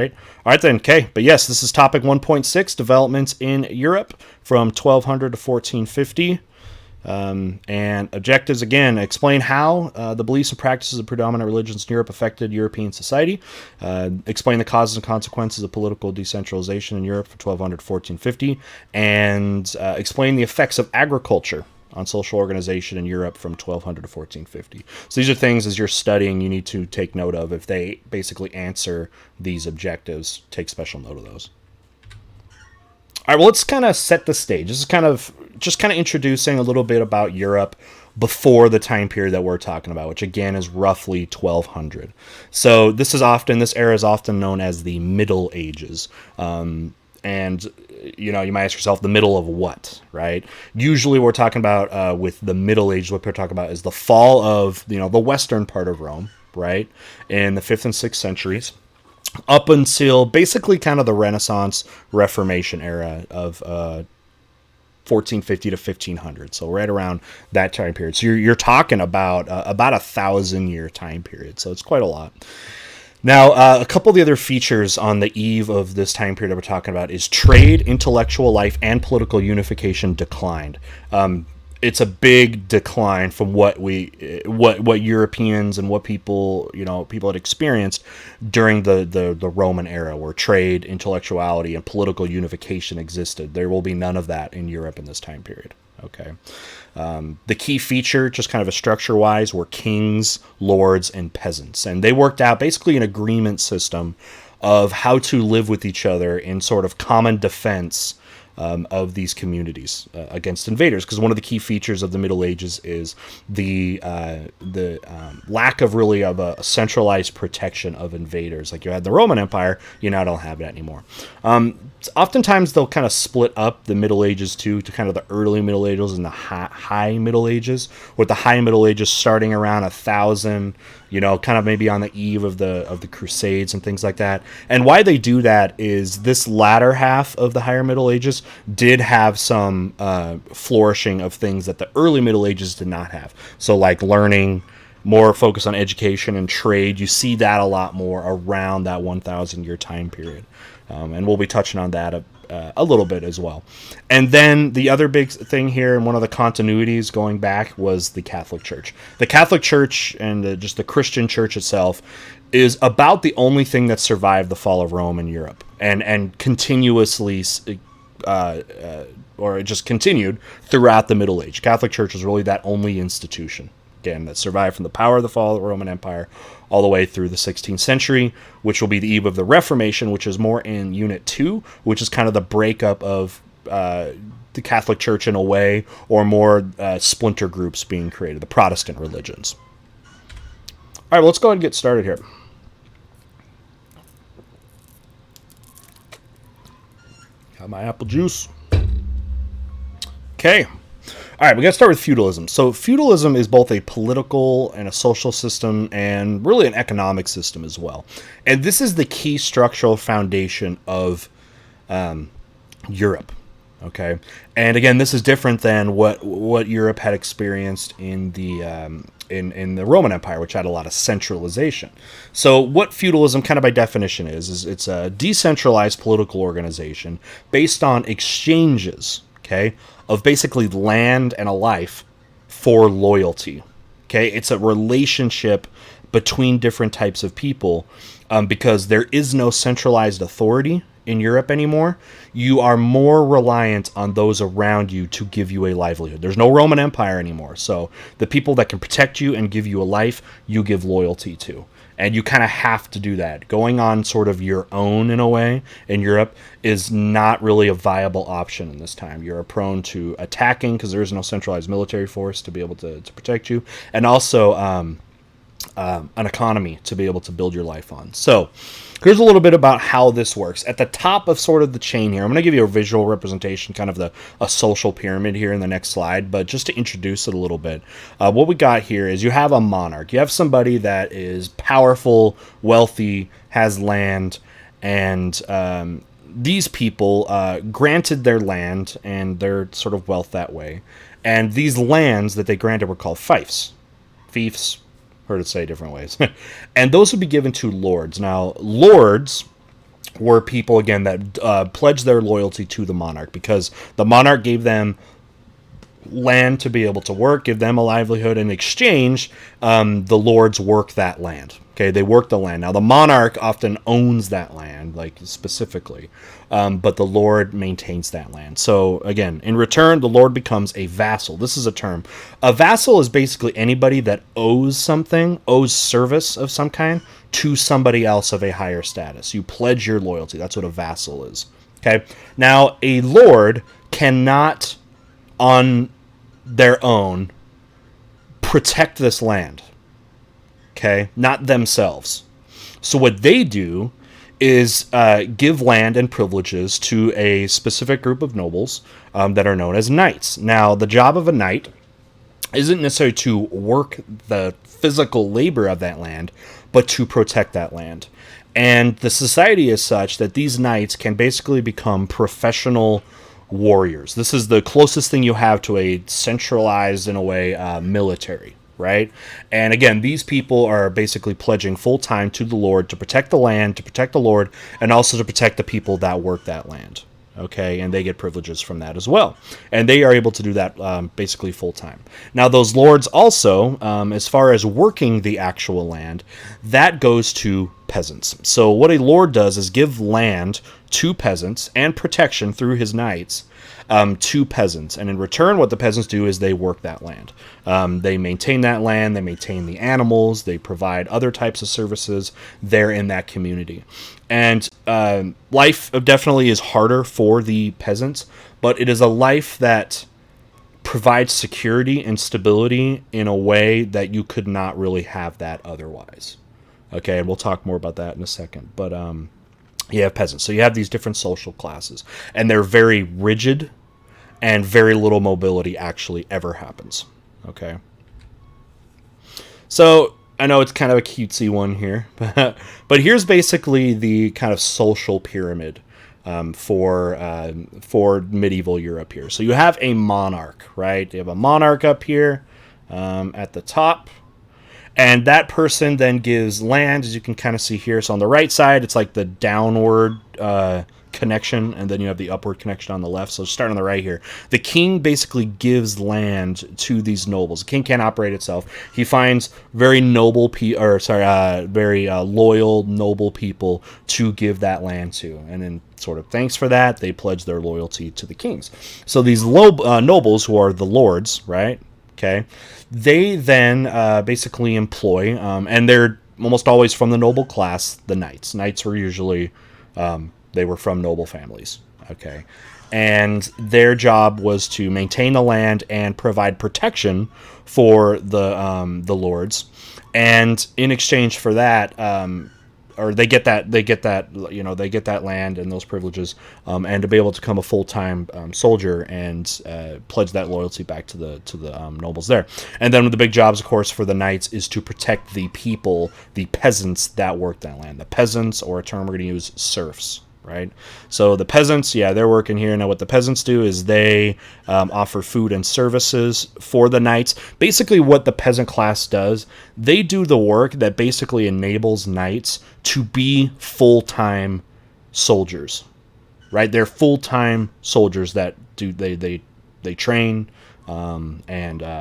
Right. All right then. Okay. But yes, this is topic 1.6: developments in Europe from 1200 to 1450. And objectives, again, explain how the beliefs and practices of predominant religions in Europe affected European society. Explain the causes and consequences of political decentralization in Europe from 1200 to 1450. And explain the effects of agriculture on social organization in Europe from 1200 to 1450. So these are things, as you're studying, you need to take note of. If they basically answer these objectives, take special note of those. All right, well, let's kind of set the stage. This is kind of introducing a little bit about Europe before the time period that we're talking about, which again is roughly 1200. So this era is often known as the Middle Ages. And you might ask yourself, the middle of what, right? Usually we're talking about with the Middle Ages, what we're talking about is the fall of the western part of Rome, right, in the 5th and 6th centuries, up until basically kind of the Renaissance Reformation era of 1450 to 1500. So right around that time period. So you're talking about a 1,000-year time period. So it's quite a lot. Now, a couple of the other features on the eve of this time period that we're talking about is trade, intellectual life, and political unification declined. It's a big decline from what Europeans and what people had experienced during the Roman era, where trade, intellectuality, and political unification existed. There will be none of that in Europe in this time period. Okay. The key feature, just kind of a structure-wise, were kings, lords, and peasants. And they worked out basically an agreement system of how to live with each other in sort of common defense of these communities against invaders. Because one of the key features of the Middle Ages is the lack of really of a centralized protection of invaders. Like you had the Roman Empire, you now don't have that anymore. Oftentimes they'll kind of split up the Middle Ages to kind of the early Middle Ages and the high Middle Ages, with the high Middle Ages starting around 1000, kind of maybe on the eve of the Crusades and things like that. And why they do that is this latter half of the higher Middle Ages did have some flourishing of things that the early Middle Ages did not have. So like learning, more focus on education and trade. You see that a lot more around that 1,000-year time period. And we'll be touching on that a little bit as well. And then the other big thing here, and one of the continuities going back, was the Catholic Church. The Catholic Church and just the Christian Church itself is about the only thing that survived the fall of Rome in Europe, and continuously, or it just continued throughout the Middle Age. Catholic Church was really that only institution, again, that survived from the power of the fall of the Roman Empire all the way through the 16th century, which will be the eve of the Reformation, which is more in Unit 2, which is kind of the breakup of the Catholic Church in a way, or more splinter groups being created, the Protestant religions. All right, well, let's go ahead and get started here. Got my apple juice. Okay. All right, we got to start with feudalism. So feudalism is both a political and a social system, and really an economic system as well. And this is the key structural foundation of Europe. Okay, and again, this is different than what Europe had experienced in the in the Roman Empire, which had a lot of centralization. So what feudalism, kind of by definition, is it's a decentralized political organization based on exchanges. Okay, of basically land and a life for loyalty. Okay, it's a relationship between different types of people, because there is no centralized authority in Europe anymore. You are more reliant on those around you to give you a livelihood. There's no Roman Empire anymore, so the people that can protect you and give you a life, you give loyalty to. And you kind of have to do that. Going on sort of your own, in a way, in Europe is not really a viable option in this time. You're prone to attacking because there is no centralized military force to be able to protect you, and also an economy to be able to build your life on. So here's a little bit about how this works. At the top of sort of the chain here, I'm going to give you a visual representation, kind of a social pyramid here in the next slide, but just to introduce it a little bit, what we got here is you have a monarch. You have somebody that is powerful, wealthy, has land, and these people granted their land and their sort of wealth that way. And these lands that they granted were called fiefs. Heard it say different ways. And those would be given to lords. Now, lords were people, again, that pledged their loyalty to the monarch, because the monarch gave them land to be able to work, give them a livelihood. In exchange, the lords work that land. Okay, they work the land. Now, the monarch often owns that land, like specifically, but the lord maintains that land. So, again, in return, the lord becomes a vassal. This is a term. A vassal is basically anybody that owes something, owes service of some kind to somebody else of a higher status. You pledge your loyalty. That's what a vassal is. Okay, now, a lord cannot, on their own, protect this land. Okay, not themselves. So what they do is give land and privileges to a specific group of nobles that are known as knights. Now, the job of a knight isn't necessarily to work the physical labor of that land, but to protect that land. And the society is such that these knights can basically become professional warriors. This is the closest thing you have to a centralized, in a way, military, right? And again, these people are basically pledging full time to the Lord to protect the land, to protect the Lord, and also to protect the people that work that land. Okay, and they get privileges from that as well. And they are able to do that basically full time. Now, those lords also, as far as working the actual land, that goes to peasants. So what a lord does is give land to peasants and protection through his knights to peasants. And in return, what the peasants do is they work that land. They maintain that land, they maintain the animals, they provide other types of services there in that community. And life definitely is harder for the peasants, but it is a life that provides security and stability in a way that you could not really have that otherwise. Okay, and we'll talk more about that in a second. But you have peasants. So you have these different social classes, and they're very rigid, and very little mobility actually ever happens. Okay. So I know it's kind of a cutesy one here, but here's basically the kind of social pyramid for medieval Europe here. So you have a monarch, right? You have a monarch up here at the top. And that person then gives land, as you can kind of see here. So on the right side, it's like the downward connection, and then you have the upward connection on the left. So start on the right here. The king basically gives land to these nobles. The king can't operate itself. He finds very noble very loyal, noble people to give that land to, and then sort of thanks for that, they pledge their loyalty to the kings. So these nobles, who are the lords, right? Okay, they then basically employ, and they're almost always from the noble class, the knights. Knights were usually, they were from noble families, okay? And their job was to maintain the land and provide protection for the lords. And in exchange for that, or they get that land and those privileges, and to be able to become a full-time soldier and pledge that loyalty back to the nobles there. And then the big jobs, of course, for the knights is to protect the people, the peasants that work that land. The peasants, or a term we're going to use, serfs. Right? So the peasants, yeah, they're working here. Now what the peasants do is they offer food and services for the knights. Basically what the peasant class does, they do the work that basically enables knights to be full-time soldiers. Right? They're full-time soldiers that do they train and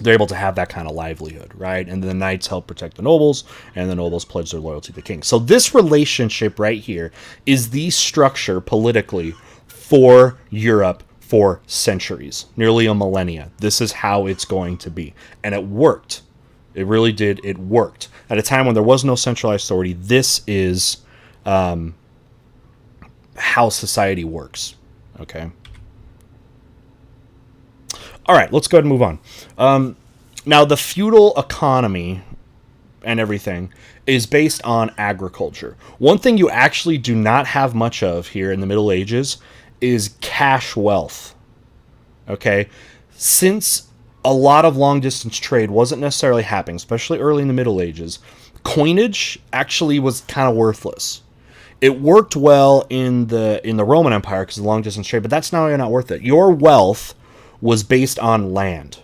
they're able to have that kind of livelihood, right? And the knights help protect the nobles, and the nobles pledge their loyalty to the king. So this relationship right here is the structure politically for Europe for centuries, nearly a millennia. This is how it's going to be. And it worked. It really did. It worked. At a time when there was no centralized authority, this is how society works, okay? All right, let's go ahead and move on. Now, the feudal economy and everything is based on agriculture. One thing you actually do not have much of here in the Middle Ages is cash wealth. Okay? Since a lot of long-distance trade wasn't necessarily happening, especially early in the Middle Ages, coinage actually was kind of worthless. It worked well in the Roman Empire because of long-distance trade, but that's now not worth it. Your wealth was based on land.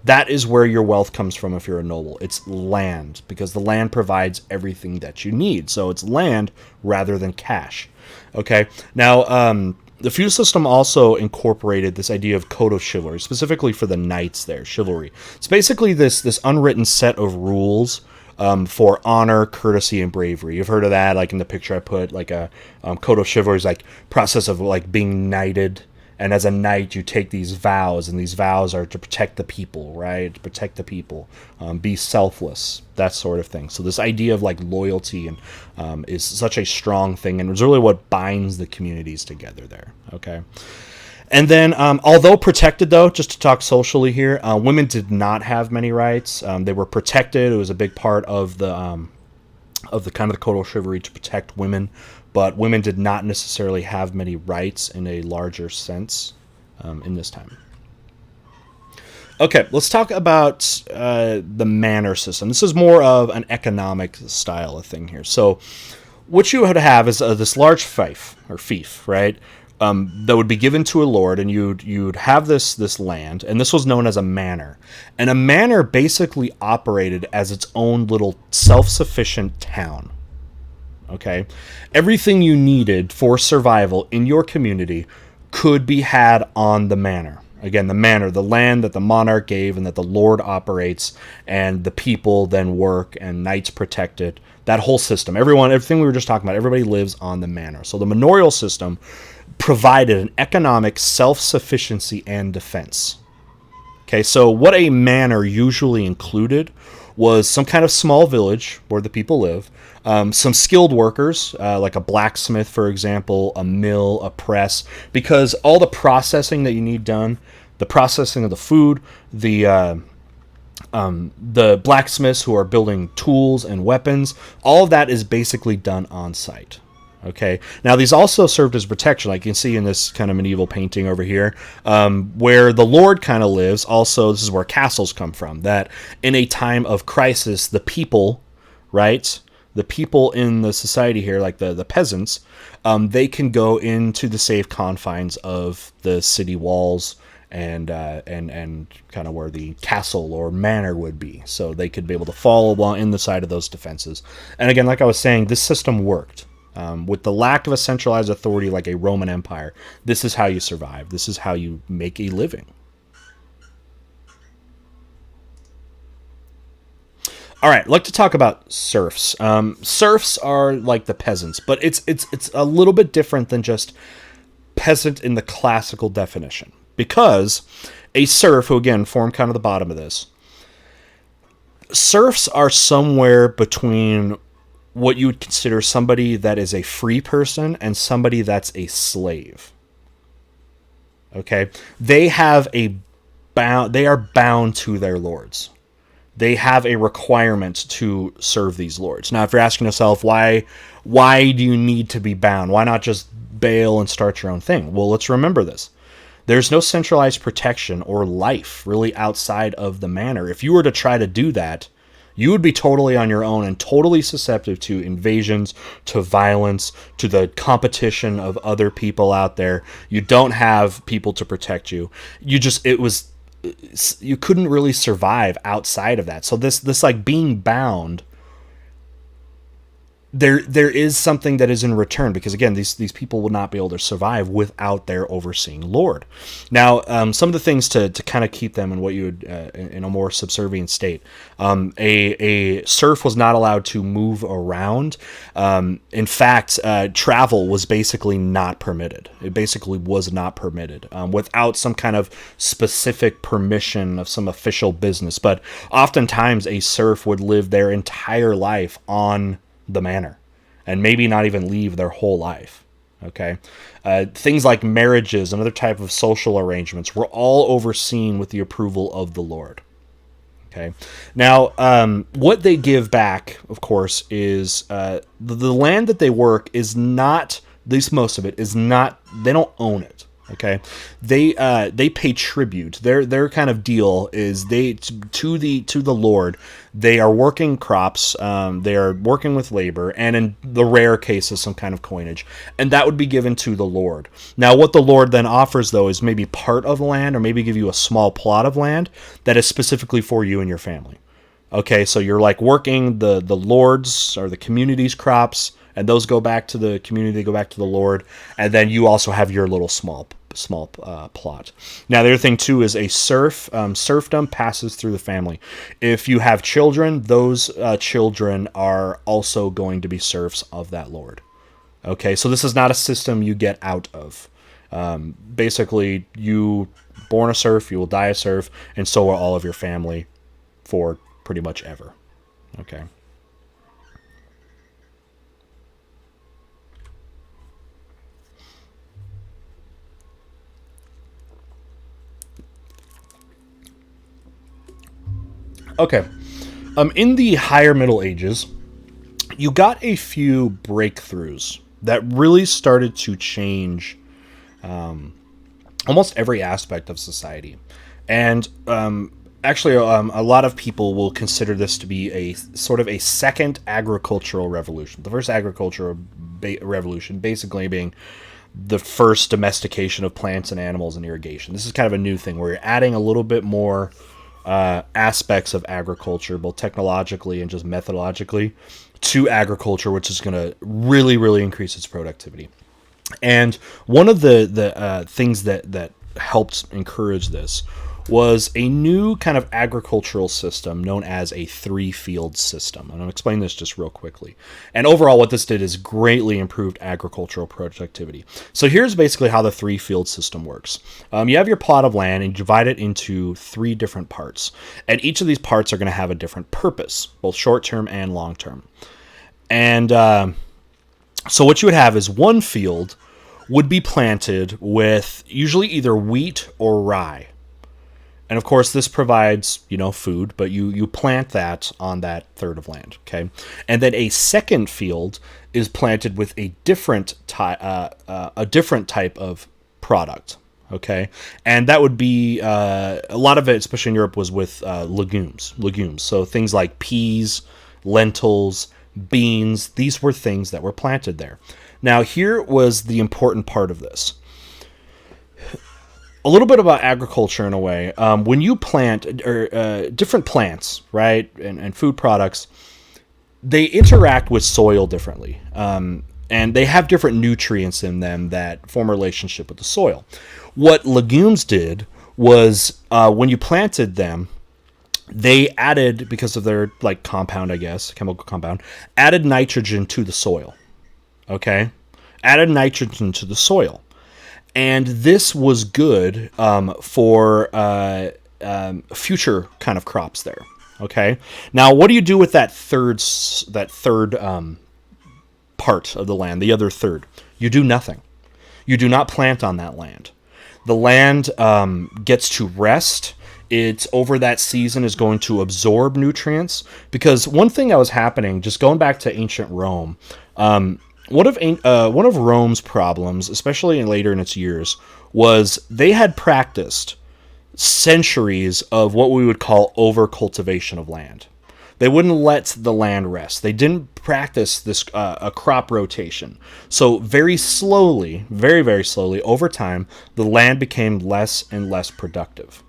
That is where your wealth comes from if you're a noble. It's land, because the land provides everything that you need. So it's land rather than cash. Okay. Now, the feudal system also incorporated this idea of code of chivalry, specifically for the knights there, chivalry. It's basically this unwritten set of rules for honor, courtesy, and bravery. You've heard of that, like in the picture I put, like a code of chivalry is like process of like being knighted. And as a knight, you take these vows, and these vows are to protect the people, right? To protect the people, be selfless, that sort of thing. So this idea of like loyalty and is such a strong thing, and it's really what binds the communities together there. Okay, and then although protected, though, just to talk socially here, women did not have many rights. They were protected. It was a big part of the kind of the code of chivalry to protect women. But women did not necessarily have many rights in a larger sense in this time. Okay, let's talk about the manor system. This is more of an economic style of thing here. So what you would have is this large fief, or fief, right, that would be given to a lord, and you'd have this land, and this was known as a manor. And a manor basically operated as its own little self-sufficient town. Okay, everything you needed for survival in your community could be had on the manor. Again, the manor, the land that the monarch gave and that the lord operates, and the people then work and knights protect it. That whole system, everything we were just talking about, everybody lives on the manor. So the manorial system provided an economic self-sufficiency and defense. Okay, so what a manor usually included was some kind of small village where the people live, some skilled workers, like a blacksmith, for example, a mill, a press, because all the processing that you need done, the processing of the food, the blacksmiths who are building tools and weapons, all of that is basically done on site. Okay. Now, these also served as protection, like you can see in this kind of medieval painting over here, where the lord kind of lives. Also, this is where castles come from, that in a time of crisis, the people, right, the people in the society here, like the peasants, they can go into the safe confines of the city walls and kind of where the castle or manor would be. So they could be able to follow along in the side of those defenses. And again, like I was saying, this system worked. With the lack of a centralized authority like a Roman Empire, this is how you survive. This is how you make a living. All right, I'd like to talk about serfs. Serfs are like the peasants, but it's a little bit different than just peasant in the classical definition, because a serf, who again form kind of the bottom of this, serfs are somewhere between what you would consider somebody that is a free person and somebody that's a slave. Okay? They are bound to their lords. They have a requirement to serve these lords. Now, if you're asking yourself, why do you need to be bound? Why not just bail and start your own thing? Well, let's remember this. There's no centralized protection or life really outside of the manor. If you were to try to do that, you would be totally on your own and totally susceptible to invasions, to violence, to the competition of other people out there. You don't have people to protect you. You couldn't really survive outside of that. So this like being bound, there is something that is in return, because again, these people would not be able to survive without their overseeing lord. Now, some of the things to kind of keep them in what you would in a more subservient state. A serf was not allowed to move around. In fact, travel was basically not permitted. It basically was not permitted without some kind of specific permission of some official business. But oftentimes, a serf would live their entire life on the manor and maybe not even leave their whole life. Okay, things like marriages and other type of social arrangements were all overseen with the approval of the lord. Okay, now what they give back, of course, is the land that they work is not, at least most of it is not, they don't own it. Okay, they pay tribute. Their kind of deal is to the Lord. They are working crops. They are working with labor, and in the rare cases, some kind of coinage, and that would be given to the Lord. Now, what the Lord then offers, though, is maybe part of the land, or maybe give you a small plot of land that is specifically for you and your family. Okay, so you're like working the Lord's or the community's crops, and those go back to the community, they go back to the Lord, and then you also have your little small plot. Now, the other thing too is a serfdom passes through the family. If you have children, those children are also going to be serfs of that Lord. Okay, so this is not a system you get out of. Basically, you born a serf, you will die a serf, and so are all of your family for pretty much ever. Okay. Okay. In the higher Middle Ages, you got a few breakthroughs that really started to change almost every aspect of society. And actually, a lot of people will consider this to be a sort of a second agricultural revolution. The first agricultural revolution basically being the first domestication of plants and animals and irrigation. This is kind of a new thing where you're adding a little bit more aspects of agriculture, both technologically and just methodologically, to agriculture, which is going to really, really increase its productivity. And one of the things that helped encourage this was a new kind of agricultural system known as a three-field system. And I'll explain this just real quickly. And overall, what this did is greatly improved agricultural productivity. So here's basically how the three-field system works. You have your plot of land and you divide it into three different parts. And each of these parts are going to have a different purpose, both short-term and long-term. And so what you would have is one field would be planted with usually either wheat or rye. And of course, this provides, food, but you plant that on that third of land, okay? And then a second field is planted with a different type of product, okay? And that would be a lot of it, especially in Europe, was with legumes. So things like peas, lentils, beans. These were things that were planted there. Now, here was the important part of this. A little bit about agriculture in a way. When you plant different plants, right, and food products, they interact with soil differently. And they have different nutrients in them that form a relationship with the soil. What legumes did was when you planted them, they added, because of their compound, I guess, chemical compound, added nitrogen to the soil. Okay? Added nitrogen to the soil. And this was good for future kind of crops there. Okay. Now, what do you do with that third part of the land, the other third? You do nothing. You do not plant on that land. The land gets to rest. It's over that season is going to absorb nutrients, because one thing that was happening, just going back to ancient Rome, one of Rome's problems, especially later in its years, was they had practiced centuries of what we would call overcultivation of land. They wouldn't let the land rest. They didn't practice this a crop rotation. So very slowly, very, very slowly, over time, the land became less and less productive.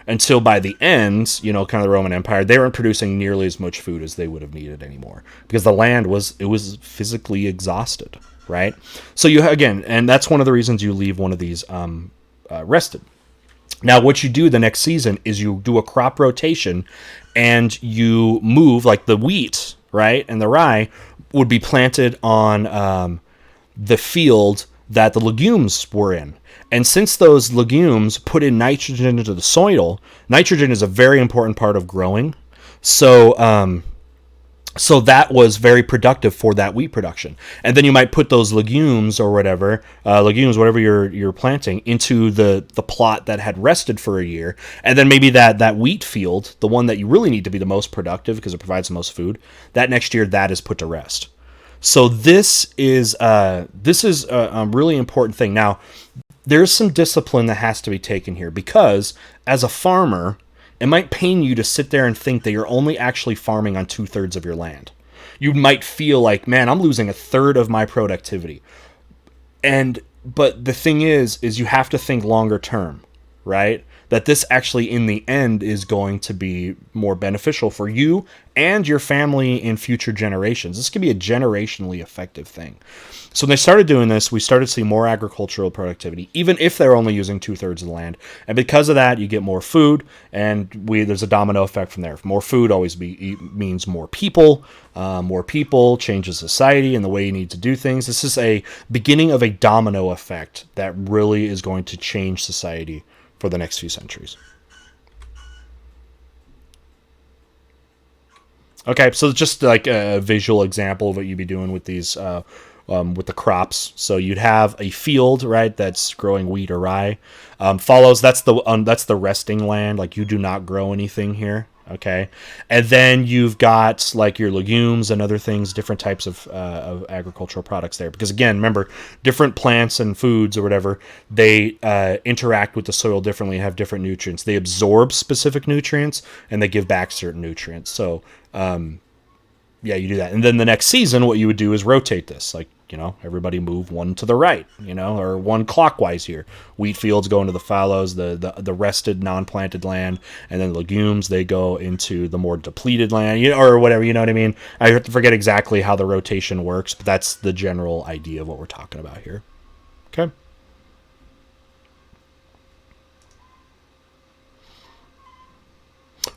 Until by the end, kind of the Roman Empire, they weren't producing nearly as much food as they would have needed anymore, because the land was physically exhausted, right? So and that's one of the reasons you leave one of these rested. Now, what you do the next season is you do a crop rotation, and you move, like the wheat, right, and the rye would be planted on the field that the legumes were in. And since those legumes put in nitrogen into the soil, nitrogen is a very important part of growing. So that was very productive for that wheat production. And then you might put those legumes or whatever, whatever you're planting, into the plot that had rested for a year. And then maybe that wheat field, the one that you really need to be the most productive because it provides the most food, that next year that is put to rest. So this is a really important thing. Now, there's some discipline that has to be taken here, because as a farmer, it might pain you to sit there and think that you're only actually farming on 2/3 of your land. You might feel like, man, I'm losing 1/3 of my productivity. But the thing is you have to think longer term, right? That this actually in the end is going to be more beneficial for you and your family in future generations. This could be a generationally effective thing. So when they started doing this, we started seeing more agricultural productivity, even if they're only using 2/3 of the land. And because of that, you get more food, and there's a domino effect from there. More food always means more people. More people changes society and the way you need to do things. This is a beginning of a domino effect that really is going to change society for the next few centuries. Okay, so just like a visual example of what you'd be doing with these, with the crops. So you'd have a field, right, that's growing wheat or rye. Follows that's the resting land. Like, you do not grow anything here. Okay, and then you've got like your legumes and other things, different types of agricultural products there. Because again, remember, different plants and foods or whatever, they interact with the soil differently, have different nutrients. They absorb specific nutrients and they give back certain nutrients. So yeah, you do that. And then the next season, what you would do is rotate this. Like, everybody move one to the right, or one clockwise here. Wheat fields go into the fallows, the rested, non-planted land, and then legumes, they go into the more depleted land, or whatever, you know what I mean? I forget exactly how the rotation works, but that's the general idea of what we're talking about here. Okay.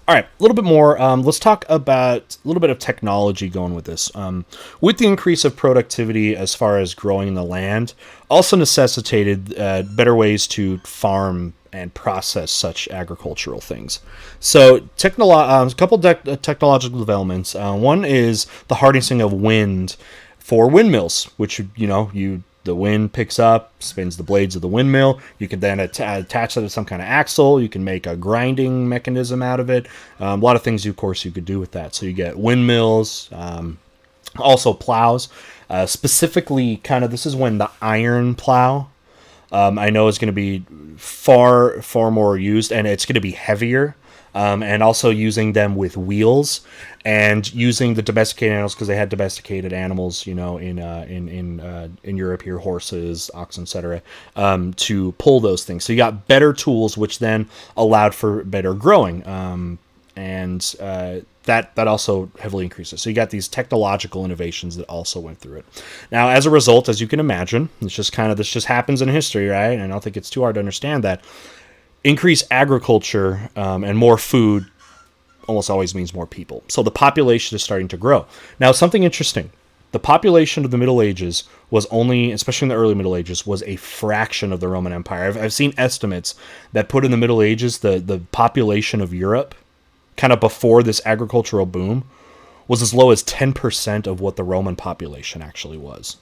All right, a little bit more. Let's talk about a little bit of technology going with this. With the increase of productivity as far as growing the land, also necessitated better ways to farm and process such agricultural things. So, a couple technological developments. One is the harnessing of wind for windmills, which the wind picks up, spins the blades of the windmill. You can then attach that to some kind of axle. You can make a grinding mechanism out of it. A lot of things, of course, you could do with that. So you get windmills, also plows. Specifically, this is when the iron plow, I know, is going to be far, far more used, and it's going to be heavier. And also using them with wheels, and using the domesticated animals, because they had domesticated animals, in Europe here, horses, oxen, etc., to pull those things. So you got better tools, which then allowed for better growing, and that also heavily increases. So you got these technological innovations that also went through it. Now, as a result, as you can imagine, this just happens in history, right? And I don't think it's too hard to understand that. Increased agriculture and more food almost always means more people. So the population is starting to grow. Now, something interesting. The population of the Middle Ages was only, especially in the early Middle Ages, was a fraction of the Roman Empire. I've seen estimates that put in the Middle Ages, the population of Europe, kind of before this agricultural boom, was as low as 10% of what the Roman population actually was.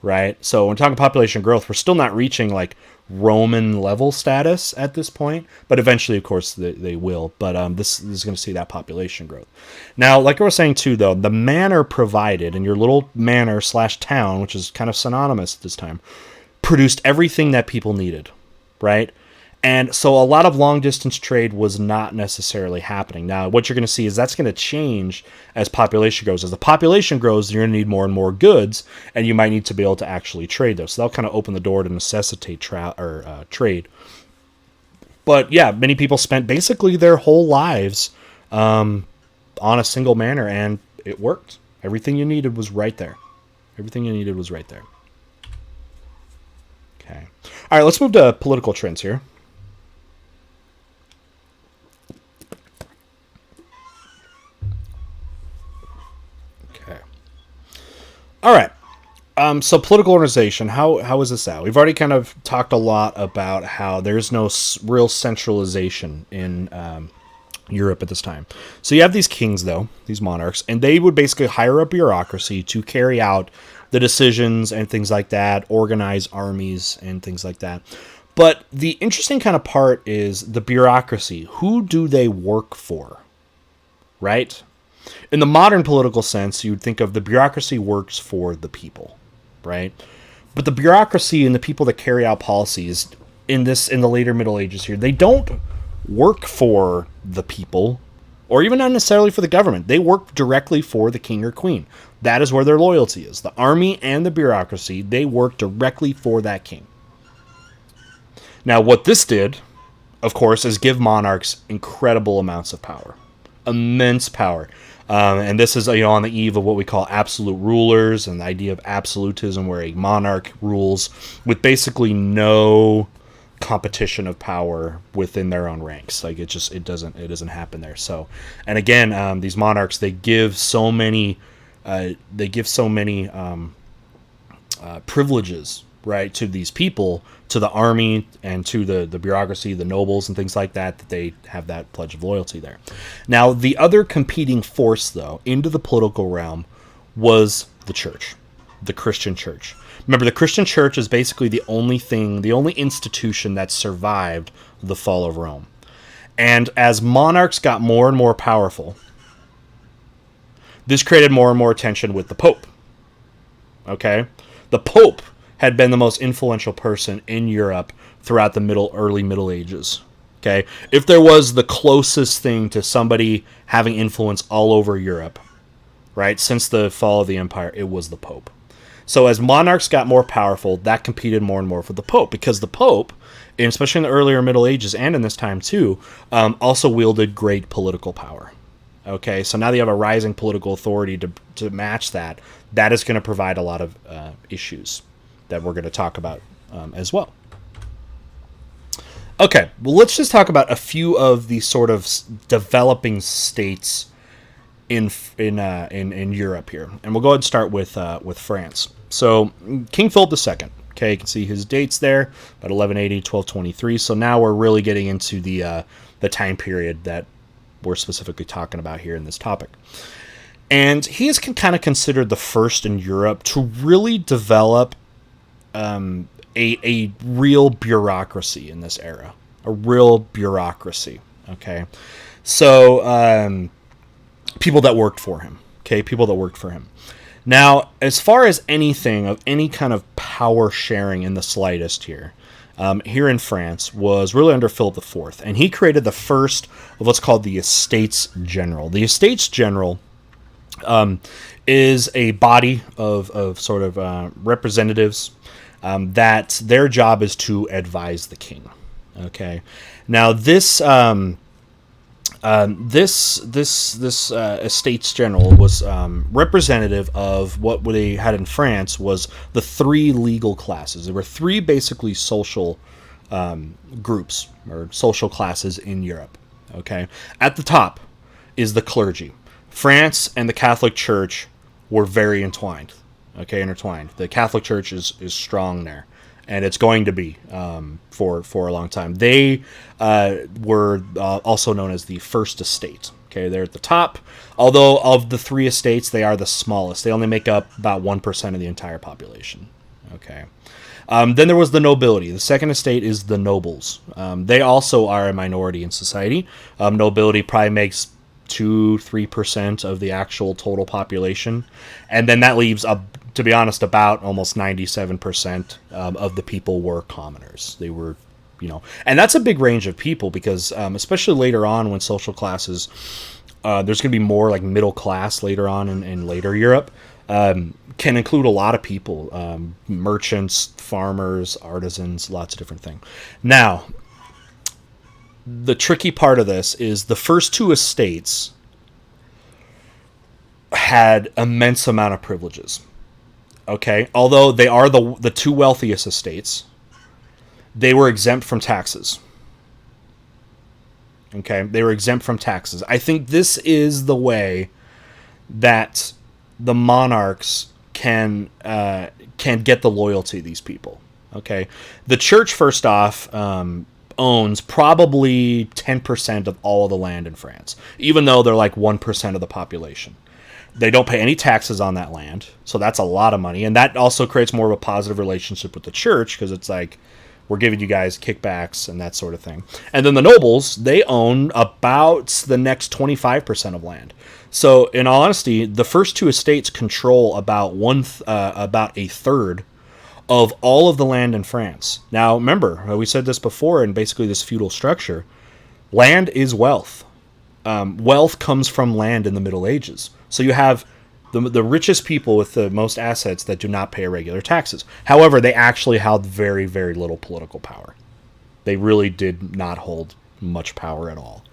Right? So when we're talking population growth, we're still not reaching like Roman level status at this point, but eventually, of course, they will. But this is going to see that population growth. Now, like I was saying too, though, the manor provided in your little manor/town, which is kind of synonymous at this time, produced everything that people needed, right? And so a lot of long-distance trade was not necessarily happening. Now, what you're going to see is that's going to change as population grows. As the population grows, you're going to need more and more goods, and you might need to be able to actually trade those. So that'll kind of open the door to necessitate trade. But yeah, many people spent basically their whole lives on a single manor, and it worked. Everything you needed was right there. Everything you needed was right there. Okay. All right, let's move to political trends here. All right. So political organization, how is this out? We've already kind of talked a lot about how there's no real centralization in Europe at this time. So you have these kings, though, these monarchs, and they would basically hire a bureaucracy to carry out the decisions and things like that, organize armies and things like that. But the interesting kind of part is the bureaucracy. Who do they work for? Right? In the modern political sense, you'd think of the bureaucracy works for the people, right? But the bureaucracy and the people that carry out policies in the later Middle Ages here, they don't work for the people, or even not necessarily for the government. They work directly for the king or queen. That is where their loyalty is. The army and the bureaucracy, they work directly for that king. Now, what this did, of course, is give monarchs incredible amounts of power. Immense power. And this is, on the eve of what we call absolute rulers, and the idea of absolutism, where a monarch rules with basically no competition of power within their own ranks. Like, it doesn't happen there. So, and again, these monarchs, they give so many privileges, right, to these people, to the army and to the bureaucracy, the nobles and things like that, that they have that pledge of loyalty there. Now, the other competing force, though, into the political realm was the church, the Christian church. Remember, the Christian church is basically the only institution that survived the fall of Rome. And as monarchs got more and more powerful, this created more and more tension with the Pope. Okay? The Pope had been the most influential person in Europe throughout the early Middle Ages. Okay? If there was the closest thing to somebody having influence all over Europe, right, since the fall of the empire, it was the Pope. So as monarchs got more powerful, that competed more and more for the Pope, because the Pope, and especially in the earlier Middle Ages and in this time too, also wielded great political power. Okay, so now that you have a rising political authority to match that, that is going to provide a lot of issues that we're going to talk about as well. Okay, well, let's just talk about a few of the sort of developing states in Europe here, and we'll go ahead and start with France. So King Philip II. Okay, you can see his dates there, about 1180, 1223. So now we're really getting into the time period that we're specifically talking about here in this topic. And he is kind of considered the first in Europe to really develop a real bureaucracy in this era. A real bureaucracy, okay? So, people that worked for him, okay? People that worked for him. Now, as far as anything of any kind of power sharing in the slightest here, here in France was really under Philip IV, and he created the first of what's called the Estates General. The Estates General is a body of sort of representatives that their job is to advise the king. Okay, now this Estates General was representative of what they had in France was the three legal classes. There were three basically social groups or social classes in Europe. Okay, at the top is the clergy. France and the Catholic Church were very intertwined. The Catholic Church is strong there, and it's going to be for a long time. They were also known as the First Estate. Okay, they're at the top. Although of the three estates, they are the smallest. They only make up about 1% of the entire population. Okay. Then there was the nobility. The second estate is the nobles. They also are a minority in society. Nobility probably makes 2-3% of the actual total population, and then that leaves to be honest, about almost 97% of the people were commoners. They were, and that's a big range of people because especially later on when social classes, there's going to be more like middle class later on in later Europe, can include a lot of people, merchants, farmers, artisans, lots of different things. Now, the tricky part of this is the first two estates had immense amount of privileges. Okay, although they are the two wealthiest estates, they were exempt from taxes. Okay, they were exempt from taxes. I think this is the way that the monarchs can get the loyalty of these people. Okay, the church, first off, owns probably 10% of all of the land in France, even though they're like 1% of the population. They don't pay any taxes on that land, so that's a lot of money. And that also creates more of a positive relationship with the church, because it's like, we're giving you guys kickbacks and that sort of thing. And then the nobles, they own about the next 25% of land. So, in all honesty, the first two estates control about a third of all of the land in France. Now, remember, we said this before, in basically this feudal structure, land is wealth. Wealth comes from land in the Middle Ages. So you have the richest people with the most assets that do not pay irregular taxes. However, they actually held very, very little political power. They really did not hold much power at all.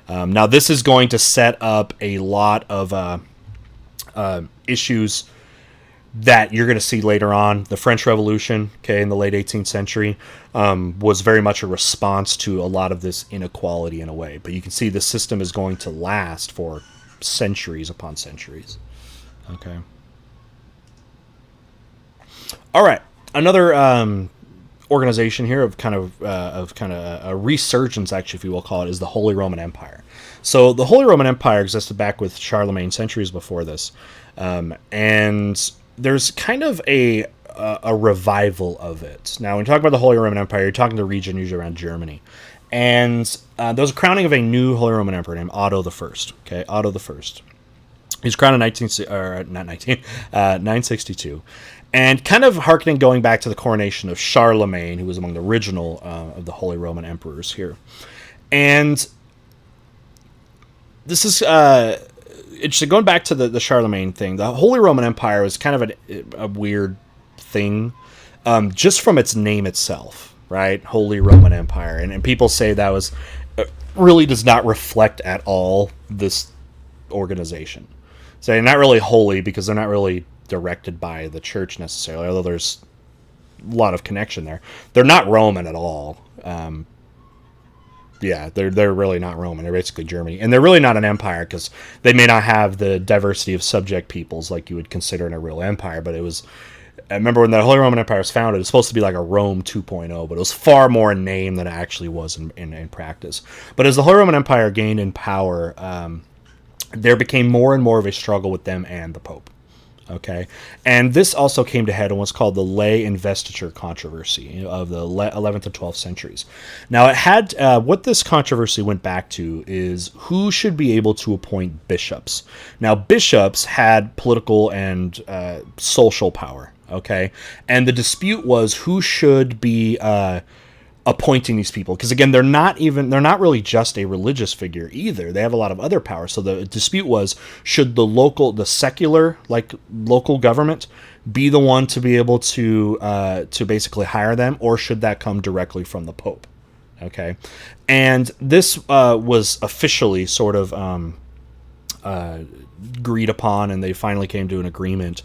Now, this is going to set up a lot of issues that you're going to see later on. The French Revolution, okay, in the late 18th century, was very much a response to a lot of this inequality in a way. But you can see the system is going to last for centuries upon centuries. Okay. All right. Another organization here of kind of a resurgence, actually, if you will call it, is the Holy Roman Empire. So the Holy Roman Empire existed back with Charlemagne centuries before this, and there's kind of a revival of it. Now, when you talk about the Holy Roman Empire, you're talking the region usually around Germany, and there was a crowning of a new Holy Roman Emperor named Otto the First. Okay, Otto the First. He's crowned in 962. And kind of hearkening, going back to the coronation of Charlemagne, who was among the original of the Holy Roman Emperors here. And this is interesting. Going back to the Charlemagne thing, the Holy Roman Empire was kind of a weird thing, just from its name itself, right? Holy Roman Empire. And people say that was really does not reflect at all this organization. So they're not really holy because they're not really directed by the church necessarily, although there's a lot of connection there. They're not Roman at all. They're really not Roman. They're basically Germany. And they're really not an empire because they may not have the diversity of subject peoples like you would consider in a real empire, but it was... I remember when the Holy Roman Empire was founded, it was supposed to be like a Rome 2.0, but it was far more in name than it actually was in practice. But as the Holy Roman Empire gained in power, there became more and more of a struggle with them and the Pope. Okay, and this also came to head in what's called the lay investiture controversy of the 11th and 12th centuries. Now, it had what this controversy went back to is who should be able to appoint bishops. Now, bishops had political and social power. Okay, and the dispute was who should be appointing these people, because again, they're not really just a religious figure either. They have a lot of other power. So the dispute was, should the secular, like local government, be the one to be able to basically hire them, or should that come directly from the Pope? Okay, and this was officially sort of agreed upon, and they finally came to an agreement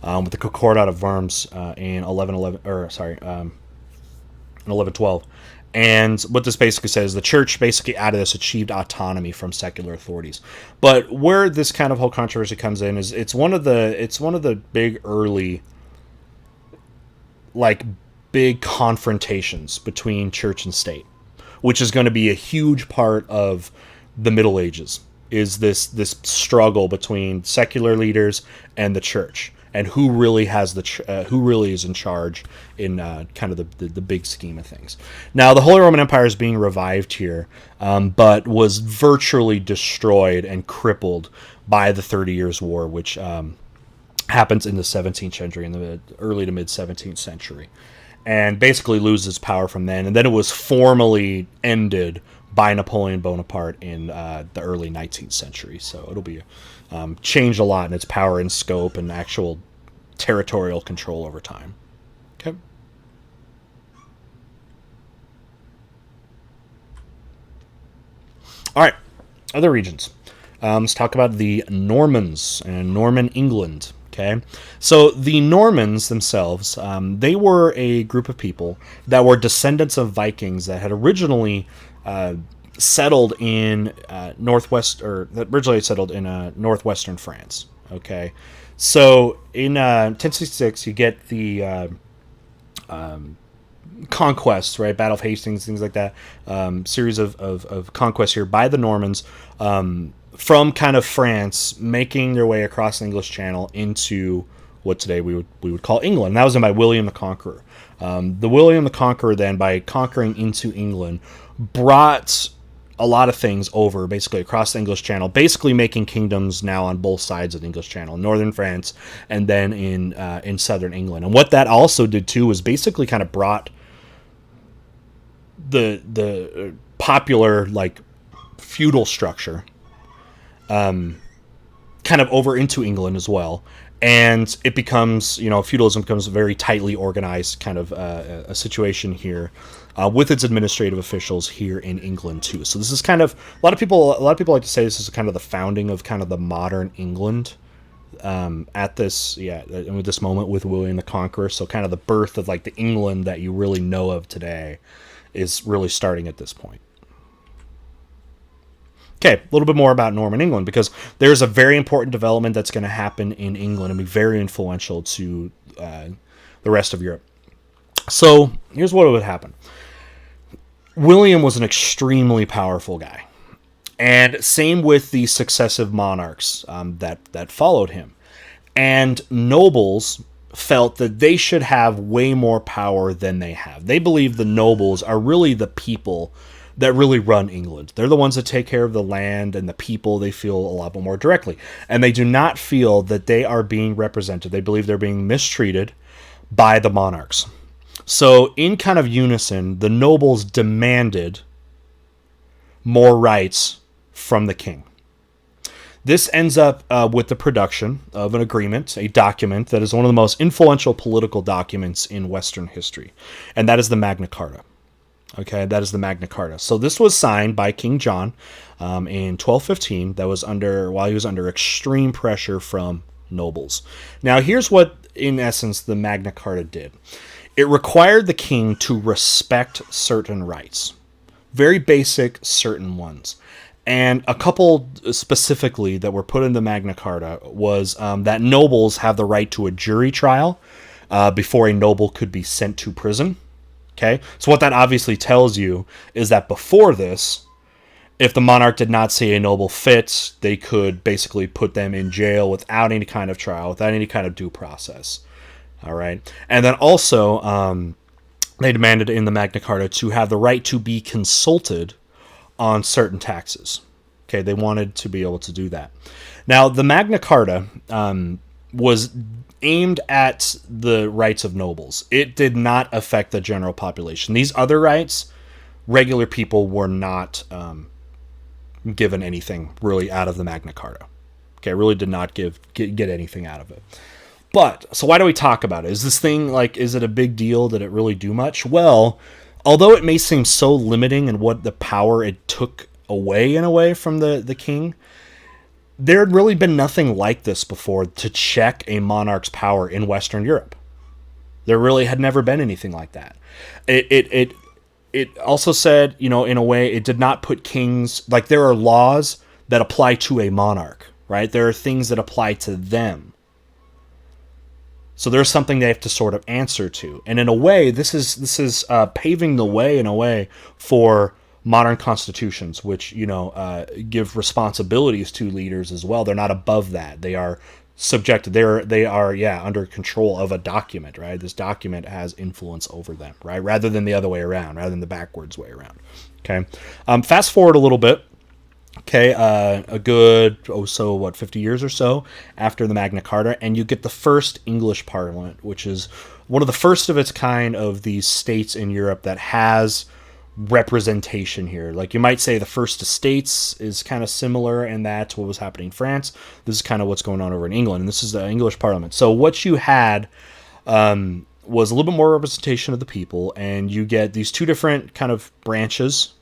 with the Concordat of Worms in 1112. And what this basically says, the church basically out of this achieved autonomy from secular authorities. But where this kind of whole controversy comes in is it's one of the big early, like, big confrontations between church and state, which is going to be a huge part of the Middle Ages, is this struggle between secular leaders and the church, and who really has who really is in charge in kind of the big scheme of things. Now, the Holy Roman Empire is being revived here, but was virtually destroyed and crippled by the 30 Years' War, which happens in the 17th century, in the early to mid 17th century, and basically loses power from then. And then it was formally ended by Napoleon Bonaparte in the early 19th century. So it'll be changed a lot in its power and scope and actual territorial control over time. Okay. All right, other regions. Let's talk about the Normans and Norman England. Okay, so the Normans themselves, they were a group of people that were descendants of Vikings that had originally settled in northwestern France. Okay, so in 1066 you get the conquests, right? Battle of Hastings, things like that. Series of conquests here by the Normans from kind of France, making their way across the English Channel into what today we would call England. And that was done by William the Conqueror. The William the Conqueror then, by conquering into England, brought a lot of things over basically across the English Channel, basically making kingdoms now on both sides of the English Channel, northern France and then in southern England. And what that also did too was basically kind of brought the popular like feudal structure kind of over into England as well. And it becomes, feudalism becomes a very tightly organized kind of a situation here with its administrative officials here in England too. So this is kind of a lot of people like to say this is kind of the founding of kind of the modern England at this moment with William the Conqueror. So kind of the birth of like the England that you really know of today is really starting at this point. Okay, a little bit more about Norman England, because there's a very important development that's going to happen in England and be very influential to the rest of Europe. So here's what would happen. William was an extremely powerful guy, and same with the successive monarchs that followed him. And nobles felt that they should have way more power than they have. They believe the nobles are really the people that really run England. They're the ones that take care of the land and the people. They feel a lot more directly. And they do not feel that they are being represented. They believe they're being mistreated by the monarchs. So in kind of unison, the nobles demanded more rights from the king. This ends up with the production of an agreement, a document that is one of the most influential political documents in Western history. And that is the Magna Carta. Okay, that is the Magna Carta. So this was signed by King John in 1215. That was while he was under extreme pressure from nobles. Now, here's what, in essence, the Magna Carta did. It required the king to respect certain rights, very basic, certain ones. And a couple specifically that were put in the Magna Carta was that nobles have the right to a jury trial before a noble could be sent to prison. Okay, so what that obviously tells you is that before this, if the monarch did not see a noble fit, they could basically put them in jail without any kind of trial, without any kind of due process. All right, and then also they demanded in the Magna Carta to have the right to be consulted on certain taxes. Okay, they wanted to be able to do that. Now, the Magna Carta was aimed at the rights of nobles. It did not affect the general population. These other rights, regular people were not given anything really out of the Magna Carta. Okay, really did not get anything out of it. But, so why do we talk about it? Is this thing, is it a big deal? Did it really do much? Well, although it may seem so limiting in what the power it took away in a way from the king, there had really been nothing like this before to check a monarch's power in Western Europe. There really had never been anything like that. It also said, in a way, it did not put kings, like there are laws that apply to a monarch, right? There are things that apply to them. So there's something they have to sort of answer to. And in a way, this is paving the way, in a way, for modern constitutions, which, give responsibilities to leaders as well. They're not above that. They are subjected. They are under control of a document, right? This document has influence over them, right? Rather than the other way around, rather than the backwards way around. Okay. Fast forward a little bit. Okay, a good, 50 years or so after the Magna Carta, and you get the first English Parliament, which is one of the first of its kind of these states in Europe that has representation here. Like you might say the First Estates is kind of similar in that to what was happening in France. This is kind of what's going on over in England, and this is the English Parliament. So what you had was a little bit more representation of the people, and you get these two different kind of branches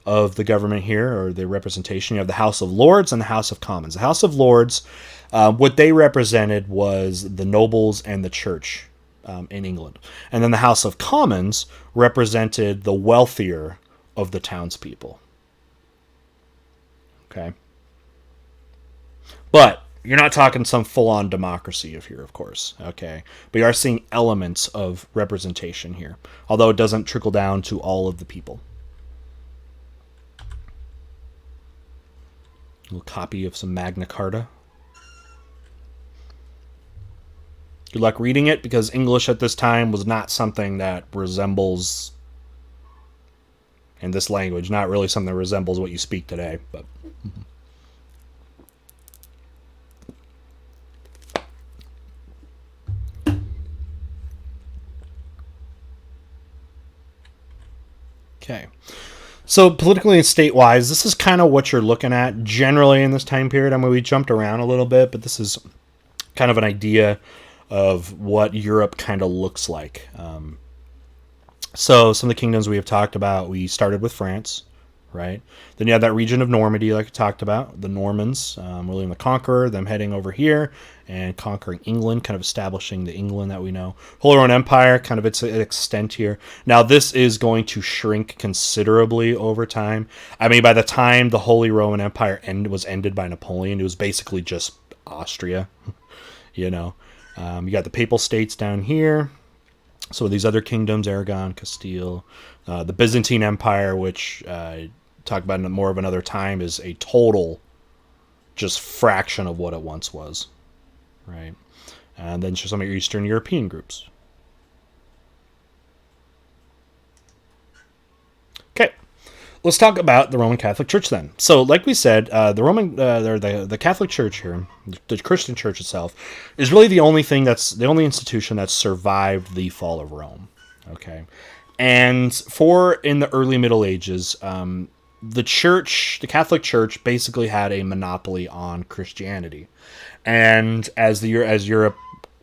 of the government here, or the representation. You have the House of Lords and the House of Commons. The House of Lords, what they represented was the nobles and the church in England. And then the House of Commons represented the wealthier of the townspeople. Okay. But you're not talking some full-on democracy here, of course. Okay. But you are seeing elements of representation here, although it doesn't trickle down to all of the people. A little copy of some Magna Carta. Good luck reading it, because English at this time was not something that resembles in this language, not really something that resembles what you speak today. But okay. So politically and state-wise, this is kind of what you're looking at generally in this time period. I mean, we jumped around a little bit, but this is kind of an idea of what Europe kind of looks like. So some of the kingdoms we have talked about, we started with France, right? Then you have that region of Normandy, like I talked about, the Normans, William the Conqueror, them heading over here and conquering England, kind of establishing the England that we know. Holy Roman Empire, kind of its extent here. Now, this is going to shrink considerably over time. I mean, by the time the Holy Roman Empire was ended by Napoleon, it was basically just Austria, you know. You got the Papal States down here. So these other kingdoms, Aragon, Castile, the Byzantine Empire, which talk about in more of another time, is a total just fraction of what it once was, right? And then some of your Eastern European groups. Okay, let's talk about the Roman Catholic Church then. So, like we said, the Catholic Church here, the Christian Church itself, is really the only institution that survived the fall of Rome. Okay, and in the early Middle Ages, the Catholic Church, basically had a monopoly on Christianity, and as Europe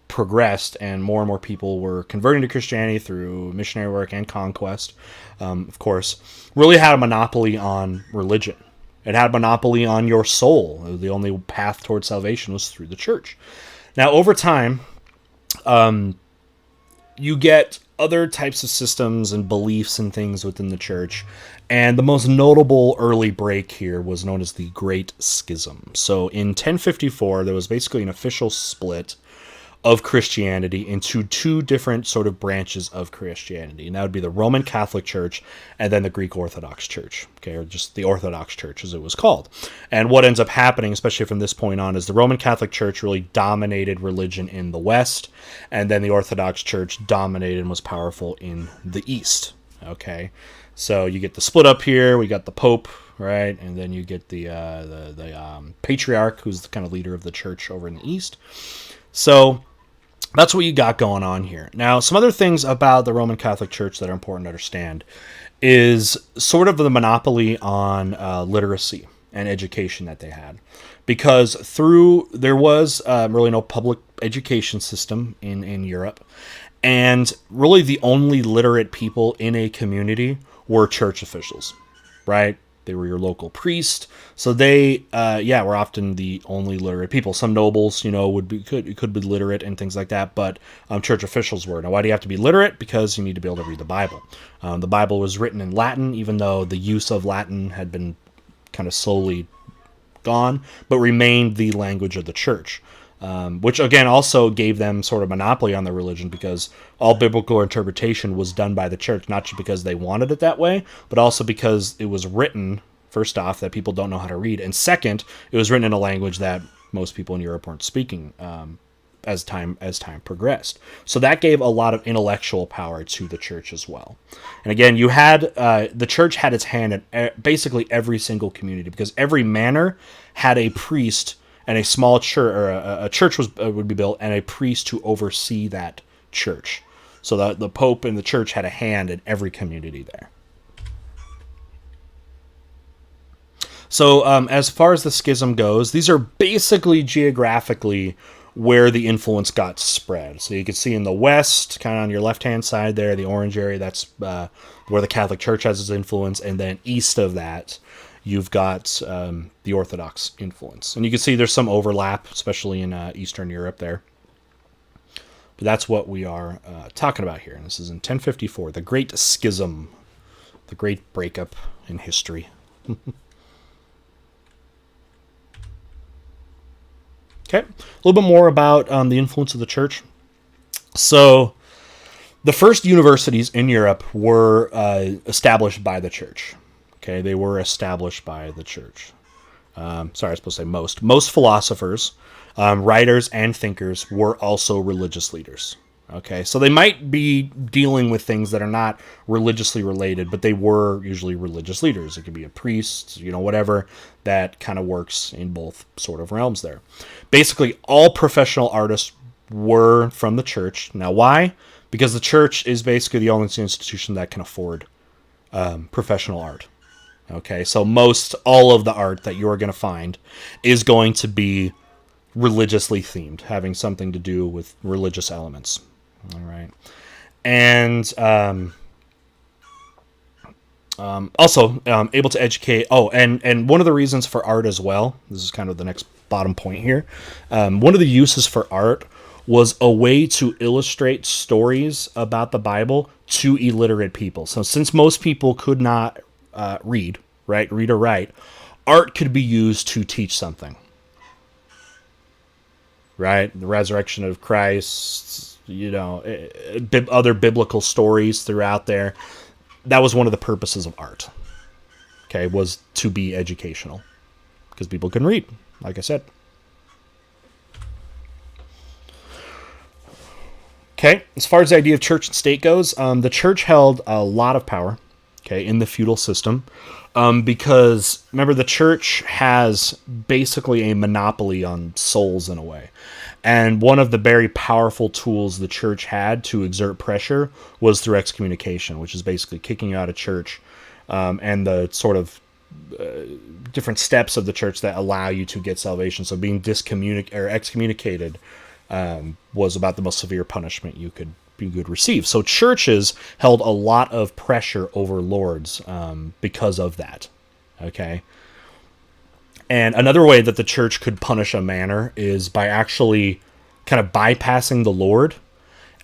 progressed and more people were converting to Christianity through missionary work and conquest, of course, really had a monopoly on religion. It had a monopoly on your soul. The only path towards salvation was through the church. Now, over time, you get other types of systems and beliefs and things within the church, and the most notable early break here was known as the Great Schism. So in 1054, there was basically an official split of Christianity into two different sort of branches of Christianity. And that would be the Roman Catholic Church and then the Greek Orthodox Church, okay, or just the Orthodox Church as it was called. And what ends up happening, especially from this point on, is the Roman Catholic Church really dominated religion in the West, and then the Orthodox Church dominated and was powerful in the East, okay? So you get the split up here, we got the Pope, right, and then you get the Patriarch, who's the kind of leader of the church over in the East. So that's what you got going on here. Now, some other things about the Roman Catholic Church that are important to understand is sort of the monopoly on literacy and education that they had. Because there was really no public education system in Europe, and really the only literate people in a community were church officials, right? They were your local priest, so they, were often the only literate people. Some nobles, could be literate and things like that, but church officials were. Now, why do you have to be literate? Because you need to be able to read the Bible. The Bible was written in Latin, even though the use of Latin had been kind of slowly gone, but remained the language of the church. Which again also gave them sort of monopoly on their religion, because all biblical interpretation was done by the church, not just because they wanted it that way, but also because it was written, first off, that people don't know how to read, and second, it was written in a language that most people in Europe weren't speaking as time progressed. So that gave a lot of intellectual power to the church as well. And again, you had the church had its hand in basically every single community, because every manor had a priest, and a small church, or a church would be built, and a priest to oversee that church. So that the Pope and the church had a hand in every community there. So as far as the schism goes, these are basically geographically where the influence got spread. So you can see in the West, kind of on your left-hand side there, the orange area, that's where the Catholic Church has its influence, and then east of that, you've got the Orthodox influence. And you can see there's some overlap, especially in Eastern Europe there. But that's what we are talking about here. And this is in 1054, the Great Schism, the great breakup in history. Okay, a little bit more about the influence of the church. So the first universities in Europe were established by the church. Okay, they were established by the church. Sorry, I was supposed to say most. Most philosophers, writers, and thinkers were also religious leaders. Okay, so they might be dealing with things that are not religiously related, but they were usually religious leaders. It could be a priest, whatever, that kind of works in both sort of realms there. Basically, all professional artists were from the church. Now, why? Because the church is basically the only institution that can afford professional art. Okay, so all of the art that you're going to find is going to be religiously themed, having something to do with religious elements. All right. And also able to educate. Oh, and one of the reasons for art as well, this is kind of the next bottom point here. One of the uses for art was a way to illustrate stories about the Bible to illiterate people. So since most people could not read or write, art could be used to teach something. Right? The resurrection of Christ, other biblical stories throughout there. That was one of the purposes of art. Okay, was to be educational. Because people can read, like I said. Okay, as far as the idea of church and state goes, the church held a lot of power, in the feudal system. Because, remember, the church has basically a monopoly on souls in a way. And one of the very powerful tools the church had to exert pressure was through excommunication, which is basically kicking out a church, and the sort of different steps of the church that allow you to get salvation. So being excommunicated was about the most severe punishment you could receive. So churches held a lot of pressure over lords because of that. Okay. And another way that the church could punish a manor is by actually kind of bypassing the Lord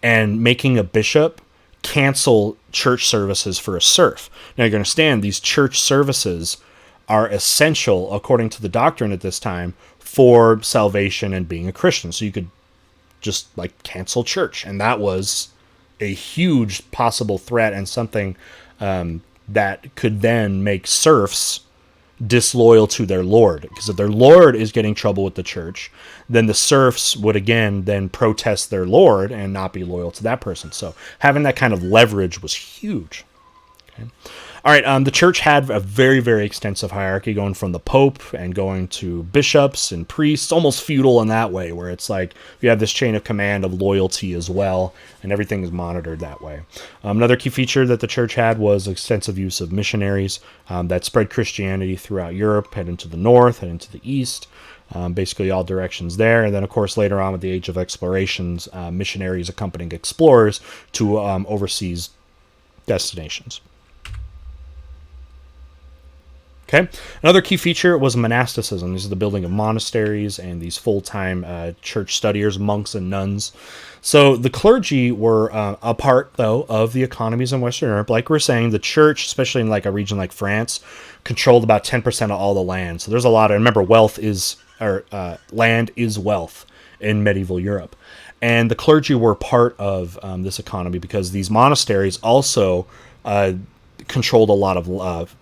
and making a bishop cancel church services for a serf. Now you understand these church services are essential, according to the doctrine at this time, for salvation and being a Christian. So you could just cancel church. And that was a huge possible threat and something that could then make serfs disloyal to their lord, because if their lord is getting trouble with the church, then the serfs would again then protest their lord and not be loyal to that person. So having that kind of leverage was huge. Okay. All right, the church had a very, very extensive hierarchy, going from the pope and going to bishops and priests, almost feudal in that way, where it's like you have this chain of command of loyalty as well, and everything is monitored that way. Another key feature that the church had was extensive use of missionaries that spread Christianity throughout Europe, head into the north, head into the east, basically all directions there. And then, of course, later on with the Age of Explorations, missionaries accompanying explorers to overseas destinations. Okay. Another key feature was monasticism. These are the building of monasteries and these full-time church studiers, monks and nuns. So the clergy were a part, though, of the economies in Western Europe. Like we're saying, the church, especially in a region like France, controlled about 10% of all the land. So there's a lot of, remember, land is wealth in medieval Europe. And the clergy were part of this economy because these monasteries also controlled a lot of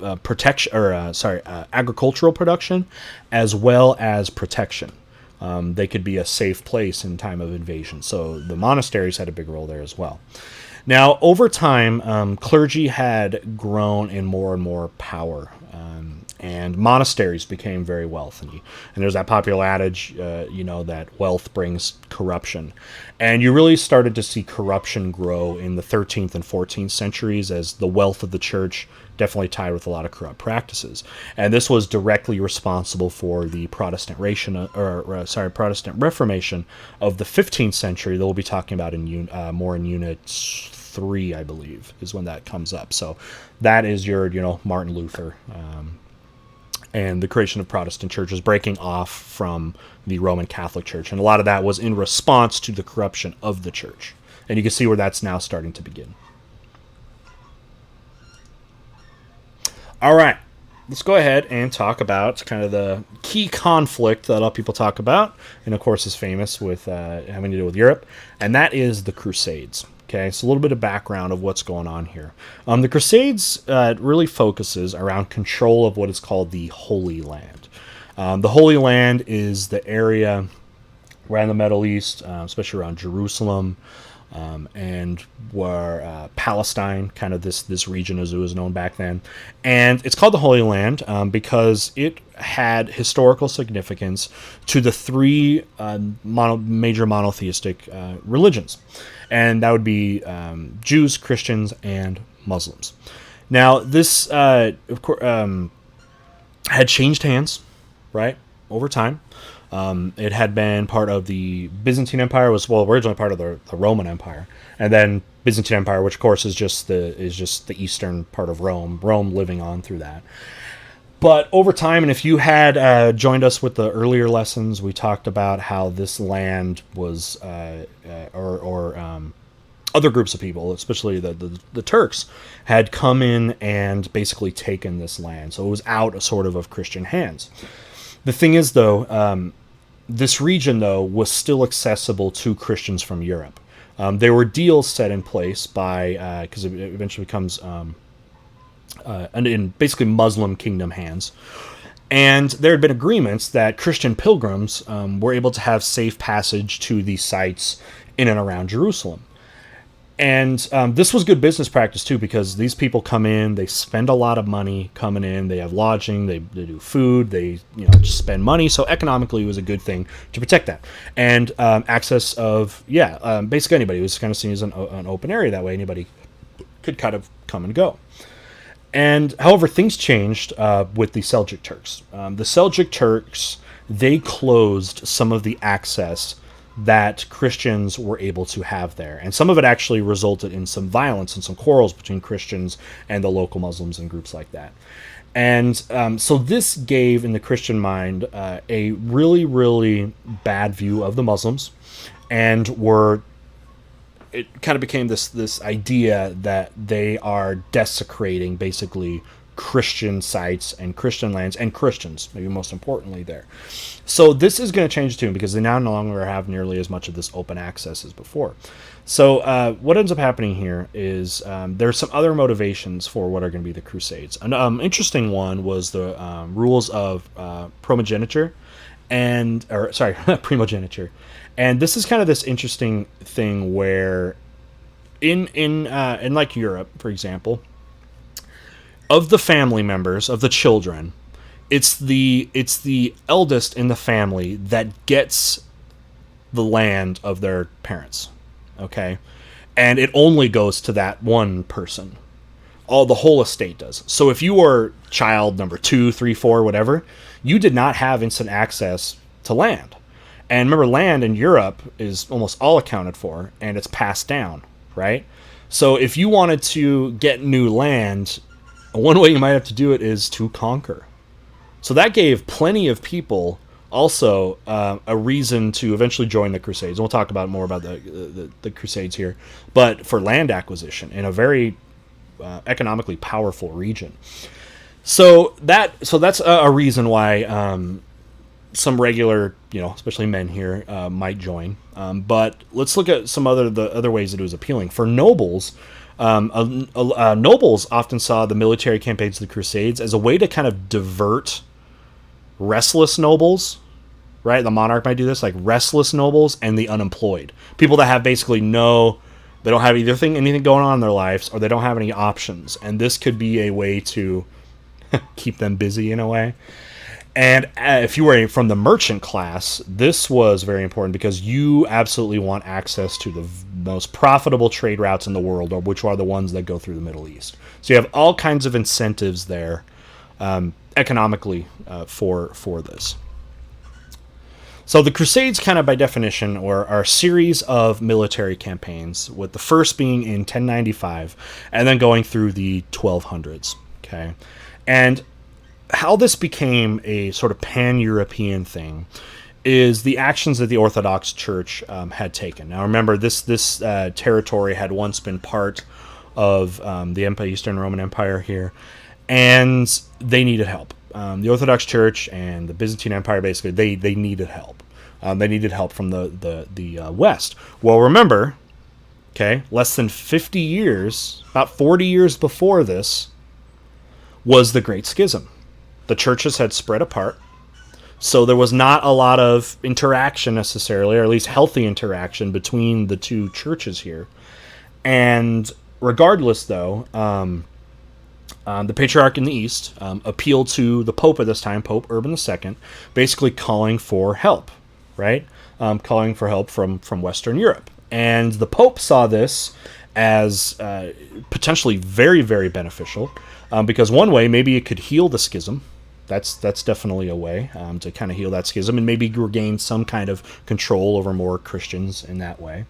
agricultural production as well as protection. They could be a safe place in time of invasion. So the monasteries had a big role there as well. Now, over time, clergy had grown in more and more power, and monasteries became very wealthy. And there's that popular adage, that wealth brings corruption. And you really started to see corruption grow in the 13th and 14th centuries as the wealth of the church definitely tied with a lot of corrupt practices. And this was directly responsible for the Protestant Reformation of the 15th century that we'll be talking about more in Unit 3, I believe, is when that comes up. So that is your, Martin Luther, and the creation of Protestant churches breaking off from the Roman Catholic Church. And a lot of that was in response to the corruption of the church. And you can see where that's now starting to begin. All right, let's go ahead and talk about kind of the key conflict that a lot of people talk about, and of course is famous with having to do with Europe, and that is the Crusades. Okay, so a little bit of background of what's going on here. The Crusades really focuses around control of what is called the Holy Land. The Holy Land is the area around the Middle East, especially around Jerusalem, and were Palestine, kind of this region as it was known back then. And it's called the Holy Land because it had historical significance to the three major monotheistic religions. And that would be Jews, Christians, and Muslims. Now, this, of course, had changed hands, right, over time. It had been part of the Byzantine Empire, was originally part of the Roman Empire, and then Byzantine Empire, which of course is just the eastern part of Rome living on through that. But over time, and if you had joined us with the earlier lessons, we talked about how this land was, other groups of people, especially the Turks, had come in and basically taken this land. So it was out sort of Christian hands. The thing is, though, this region, though, was still accessible to Christians from Europe. There were deals set in place by, because it eventually becomes in basically Muslim kingdom hands. And there had been agreements that Christian pilgrims were able to have safe passage to these sites in and around Jerusalem. And this was good business practice, too, because these people come in, they spend a lot of money coming in, they have lodging, they do food, they just spend money. So economically, it was a good thing to protect that. And access of, basically anybody. It was kind of seen as an open area that way. Anybody could kind of come and go. And however, things changed with the Seljuk Turks. The Seljuk Turks, they closed some of the access that Christians were able to have there. And some of it actually resulted in some violence and some quarrels between Christians and the local Muslims and groups like that. And so this gave, in the Christian mind, a really, really bad view of the Muslims, and it kind of became this idea that they are desecrating, basically, Christian sites and Christian lands and Christians, maybe most importantly there. So this is going to change too, because they now no longer have nearly as much of this open access as before. So what ends up happening here is there's some other motivations for what are going to be the Crusades. An interesting one was the rules of primogeniture, primogeniture. And this is kind of this interesting thing where in like Europe, for example, of the family members, of the children, it's the eldest in the family that gets the land of their parents, okay? And it only goes to that one person. The whole estate does. So if you were child number 2, 3, 4, whatever, you did not have instant access to land. And remember, land in Europe is almost all accounted for, and it's passed down, right? So if you wanted to get new land, one way you might have to do it is to conquer. So that gave plenty of people also a reason to eventually join the Crusades. And we'll talk about more about the Crusades here. But for land acquisition in a very economically powerful region. So that's a reason why some regular, especially men here, might join. But let's look at some the other ways that it was appealing. For nobles, nobles often saw the military campaigns of the Crusades as a way to kind of divert restless nobles, right? The monarch might do this, like restless nobles and the unemployed. People that have basically they don't have anything going on in their lives, or they don't have any options. And this could be a way to keep them busy in a way. And if you were from the merchant class, this was very important because you absolutely want access to the most profitable trade routes in the world, or which are the ones that go through the Middle East. So you have all kinds of incentives there economically for this. So the Crusades, kind of by definition, are a series of military campaigns, with the first being in 1095 and then going through the 1200s. Okay, and how this became a sort of pan-European thing is the actions that the Orthodox Church had taken. Now remember, this territory had once been part of the Eastern Roman Empire here, and they needed help. The Orthodox Church and the Byzantine Empire, basically, they needed help. They needed help from the West. Well, remember, okay, less than 50 years, about 40 years before this, was the Great Schism. The churches had spread apart. So there was not a lot of interaction necessarily, or at least healthy interaction between the two churches here. And regardless, though, the Patriarch in the East appealed to the Pope at this time, Pope Urban II, basically calling for help, right? Calling for help from Western Europe. And the Pope saw this as potentially very, very beneficial, because one way, maybe it could heal the schism. That's definitely a way to kind of heal that schism and maybe regain some kind of control over more Christians in that way.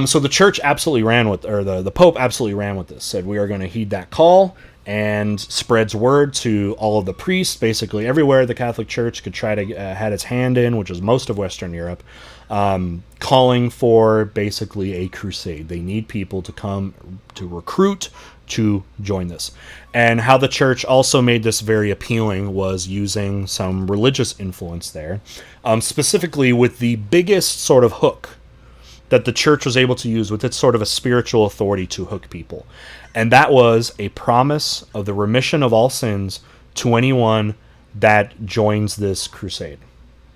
So the church absolutely ran with, or the Pope absolutely ran with this, said we are going to heed that call, and spreads word to all of the priests, basically everywhere the Catholic Church could try to had its hand in, which is most of Western Europe, calling for basically a crusade. They need people to come to recruit to join this. And how the church also made this very appealing was using some religious influence there, specifically with the biggest sort of hook that the church was able to use with its sort of a spiritual authority to hook people. And that was a promise of the remission of all sins to anyone that joins this crusade,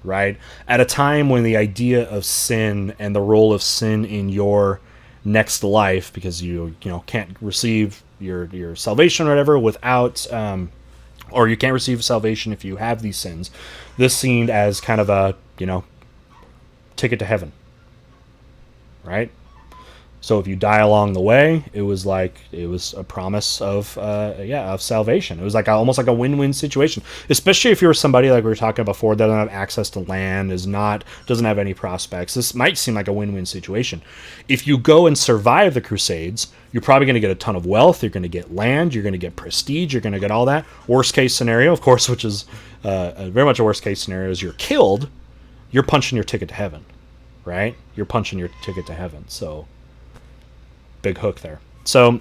right? At a time when the idea of sin and the role of sin in your next life, because you can't receive your salvation or whatever without, or you can't receive salvation if you have these sins, this seemed as kind of a, ticket to heaven. Right? So if you die along the way, it was a promise of salvation. It was almost like a win-win situation, especially if you're somebody like we were talking about before that doesn't have access to land, doesn't have any prospects. This might seem like a win-win situation. If you go and survive the Crusades, you're probably going to get a ton of wealth. You're going to get land. You're going to get prestige. You're going to get all that. Worst case scenario, of course, which is very much a worst case scenario, is you're killed. You're punching your ticket to heaven. Right? You're punching your ticket to heaven. So, big hook there. So,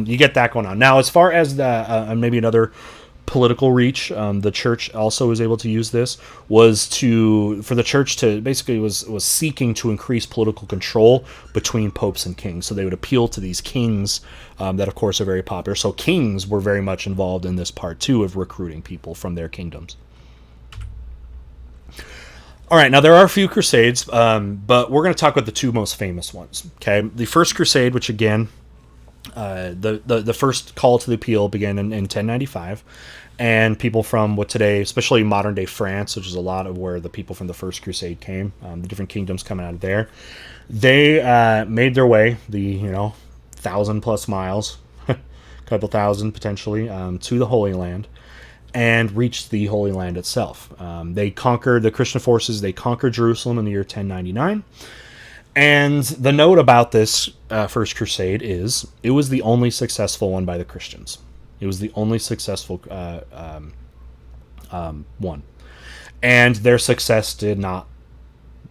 you get that going on. Now, as far as the maybe another political reach, the church also was able to use this, for the church to basically was seeking to increase political control between popes and kings. So they would appeal to these kings that, of course, are very popular. So kings were very much involved in this part, too, of recruiting people from their kingdoms. All right, now there are a few crusades, but we're going to talk about the two most famous ones. Okay, the first crusade, which again, the first call to the appeal began in 1095, and people from what today, especially modern day France, which is a lot of where the people from the first crusade came, the different kingdoms coming out of there, they made their way the 1,000+ miles, couple thousand potentially, to the Holy Land, and reached the Holy Land itself. They conquered the Christian forces. They conquered Jerusalem in the year 1099. And the note about this First Crusade is it was the only successful one by the Christians. It was the only successful one. And their success did not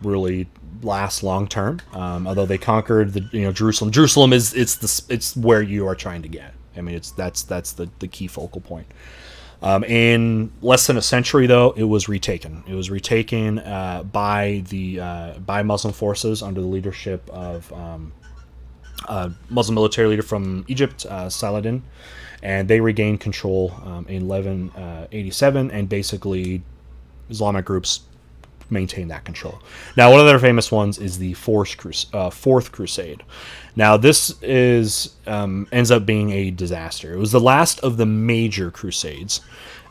really last long term. Although they conquered Jerusalem. Jerusalem it's where you are trying to get. I mean, that's the key focal point. In less than a century, though, it was retaken. It was retaken by Muslim forces under the leadership of Muslim military leader from Egypt, Saladin, and they regained control in 1187, and basically Islamic groups maintain that control. Now, one of their famous ones is the Fourth Crusade. Now, this ends up being a disaster. It was the last of the major crusades,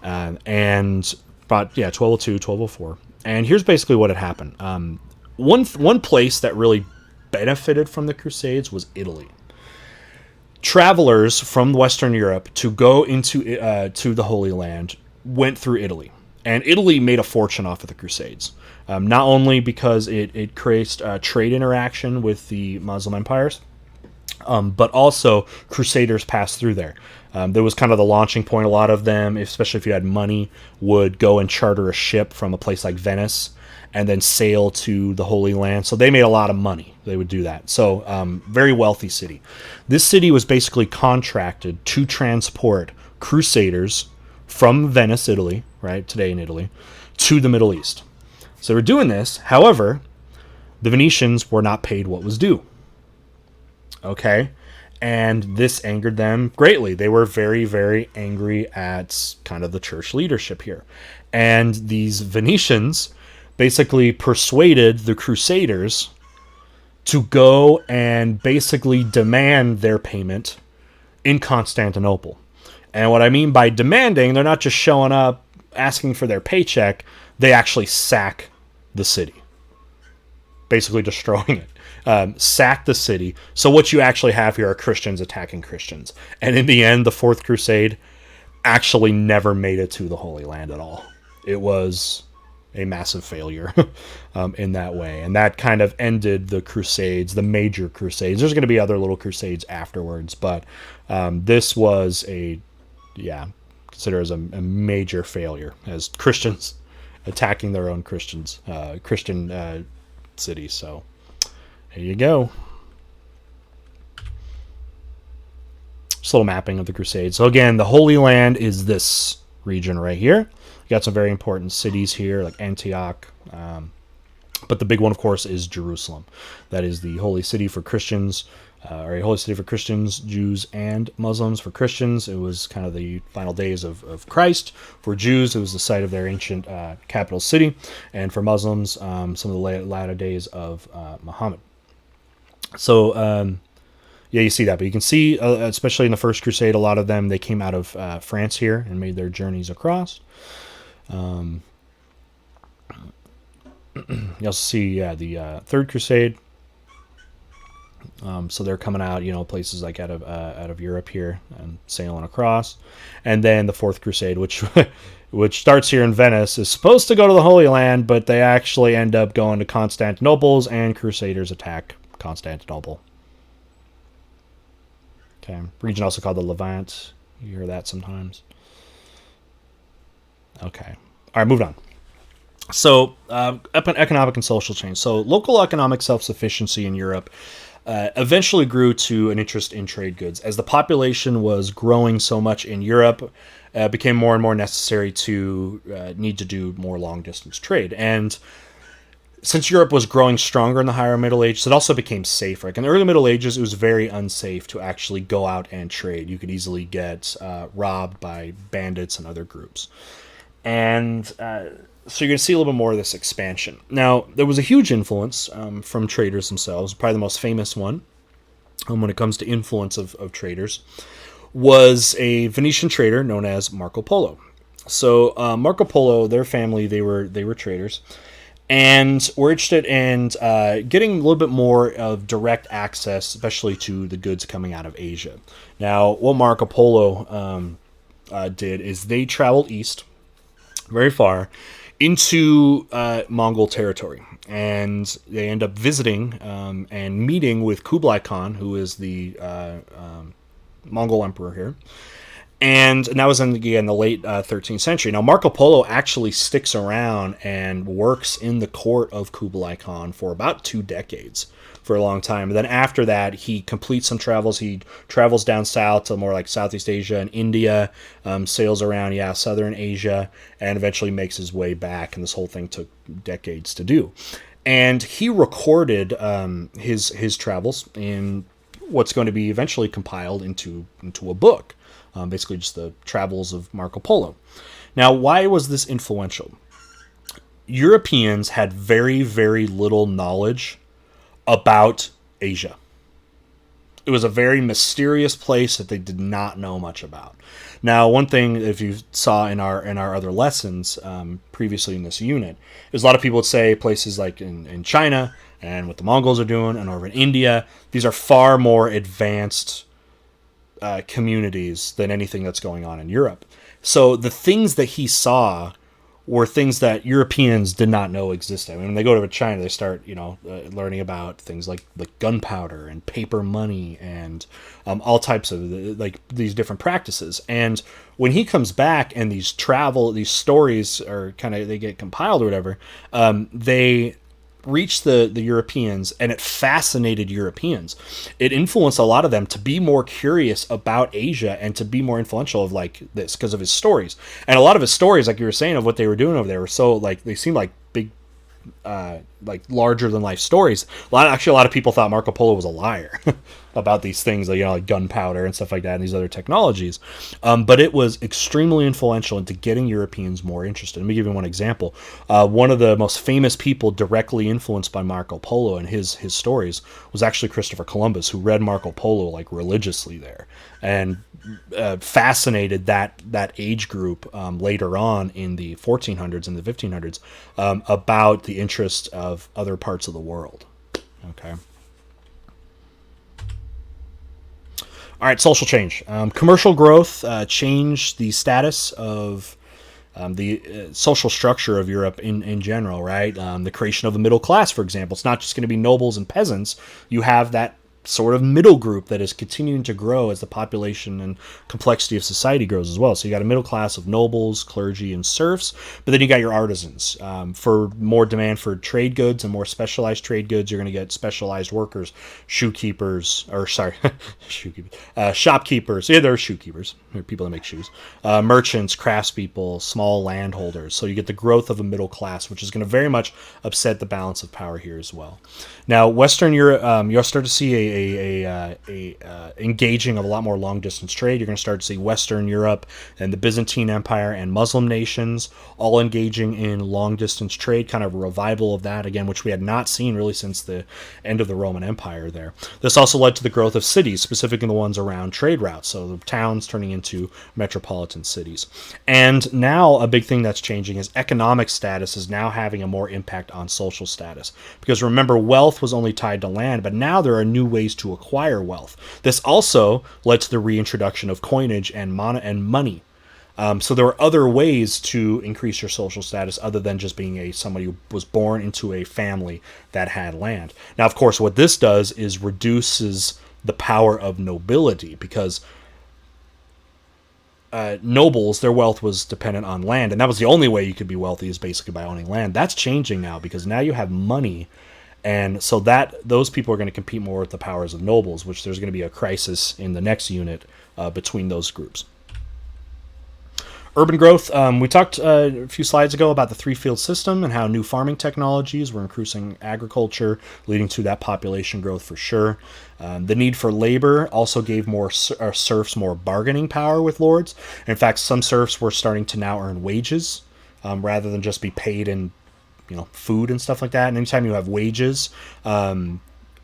and about 1202, 1204. And here's basically what had happened. One place that really benefited from the Crusades was Italy. Travelers from Western Europe to go into to the Holy Land went through Italy. And Italy made a fortune off of the Crusades, not only because it creates trade interaction with the Muslim empires, but also Crusaders passed through there. There was kind of the launching point. A lot of them, especially if you had money, would go and charter a ship from a place like Venice and then sail to the Holy Land. So they made a lot of money. They would do that. So very wealthy city. This city was basically contracted to transport Crusaders from Venice, Italy, right, today in Italy, to the Middle East. So they were doing this. However, the Venetians were not paid what was due. Okay? And this angered them greatly. They were very, very angry at kind of the church leadership here. And these Venetians basically persuaded the Crusaders to go and basically demand their payment in Constantinople. And what I mean by demanding, they're not just showing up asking for their paycheck, they actually sack the city, basically destroying it. Sack the city. So what you actually have here are Christians attacking Christians. And in the end, the Fourth Crusade actually never made it to the Holy Land at all. It was a massive failure in that way. And that kind of ended the Crusades, the major Crusades. There's going to be other little Crusades afterwards, but this was considered as a major failure as Christians attacking their own Christian cities. So there you go. Just a little mapping of the Crusades. So again, the Holy Land is this region right here. You got some very important cities here, like Antioch. But the big one, of course, is Jerusalem. That is the holy city for Christians, or a holy city for Christians, Jews, and Muslims. For Christians, it was kind of the final days of Christ. For Jews, it was the site of their ancient capital city. And for Muslims, some of the latter days of Muhammad. So, you see that. But you can see, especially in the First Crusade, a lot of them, they came out of France here and made their journeys across. You also see the Third Crusade. So they're coming out, places like out of Europe here and sailing across. And then the Fourth Crusade, which starts here in Venice, is supposed to go to the Holy Land, but they actually end up going to Constantinople, and Crusaders attack Constantinople. Okay, region also called the Levant. You hear that sometimes. Okay. All right, moving on. So, economic and social change. So, local economic self-sufficiency in Europe eventually grew to an interest in trade goods. As the population was growing so much in Europe, it became more and more necessary to need to do more long-distance trade. And since Europe was growing stronger in the higher Middle Ages, it also became safer. Like in the early Middle Ages, it was very unsafe to actually go out and trade. You could easily get robbed by bandits and other groups. And so you're going to see a little bit more of this expansion. Now, there was a huge influence from traders themselves. Probably the most famous one when it comes to influence of traders was a Venetian trader known as Marco Polo. So Marco Polo, their family, they were traders, and were interested in getting a little bit more of direct access, especially to the goods coming out of Asia. Now, what Marco Polo did is they traveled east very far into Mongol territory, and they end up visiting and meeting with Kublai Khan, who is the Mongol emperor here. And that was in the late 13th century. Now, Marco Polo actually sticks around and works in the court of Kublai Khan for about 2 decades, for a long time. And then after that, he completes some travels. He travels down south to more like Southeast Asia and India, sails around, Southern Asia, and eventually makes his way back. And this whole thing took decades to do. And he recorded his travels in what's going to be eventually compiled into a book. Basically just the travels of Marco Polo. Now, why was this influential? Europeans had very, very little knowledge about Asia. It was a very mysterious place that they did not know much about. Now, one thing, if you saw in our other lessons previously in this unit, is a lot of people would say places like in China and what the Mongols are doing, and over in India, these are far more advanced communities than anything that's going on in Europe. So the things that he saw were things that Europeans did not know existed. I mean, when they go to China, they start, learning about things like gunpowder and paper money and all types of these different practices. And when he comes back and these stories are they get compiled or whatever, they reached the Europeans, and it fascinated Europeans. It influenced a lot of them to be more curious about Asia and to be more influential of this because of his stories. And a lot of his stories, like you were saying, of what they were doing over there were so they seemed like big, larger than life stories. A lot of people thought Marco Polo was a liar. about these things, like gunpowder and stuff like that, and these other technologies. But it was extremely influential into getting Europeans more interested. Let me give you one example. One of the most famous people directly influenced by Marco Polo and his stories was actually Christopher Columbus, who read Marco Polo like religiously there, and fascinated that age group later on in the 1400s and the 1500s about the interest of other parts of the world. Okay. All right, social change. Commercial growth changed the status of the social structure of Europe in general, right? The creation of the middle class, for example. It's not just going to be nobles and peasants. You have that sort of middle group that is continuing to grow as the population and complexity of society grows as well. So you got a middle class of nobles, clergy, and serfs, but then you got your artisans. For more demand for trade goods and more specialized trade goods, you're going to get specialized workers, shopkeepers. Yeah, there are shoekeepers. There are people that make shoes. Merchants, craftspeople, small landholders. So you get the growth of a middle class, which is going to very much upset the balance of power here as well. Now, Western Europe, you'll start to see engaging of a lot more long distance trade. You're going to start to see Western Europe and the Byzantine Empire and Muslim nations all engaging in long distance trade, kind of a revival of that again, which we had not seen really since the end of the Roman Empire there. This also led to the growth of cities, specifically the ones around trade routes, so the towns turning into metropolitan cities. And now a big thing that's changing is economic status is now having a more impact on social status. Because remember, wealth was only tied to land, but now there are new ways to acquire wealth. This also led to the reintroduction of coinage and money. So there were other ways to increase your social status other than just being somebody who was born into a family that had land. Now, of course, what this does is reduces the power of nobility, because nobles, their wealth was dependent on land, and that was the only way you could be wealthy, is basically by owning land. That's changing now, because now you have money. And so that those people are going to compete more with the powers of nobles, which there's going to be a crisis in the next unit between those groups. Urban growth. We talked a few slides ago about the three-field system and how new farming technologies were increasing agriculture, leading to that population growth for sure. The need for labor also gave more serfs more bargaining power with lords. In fact, some serfs were starting to now earn wages rather than just be paid in food and stuff like that. And anytime you have wages,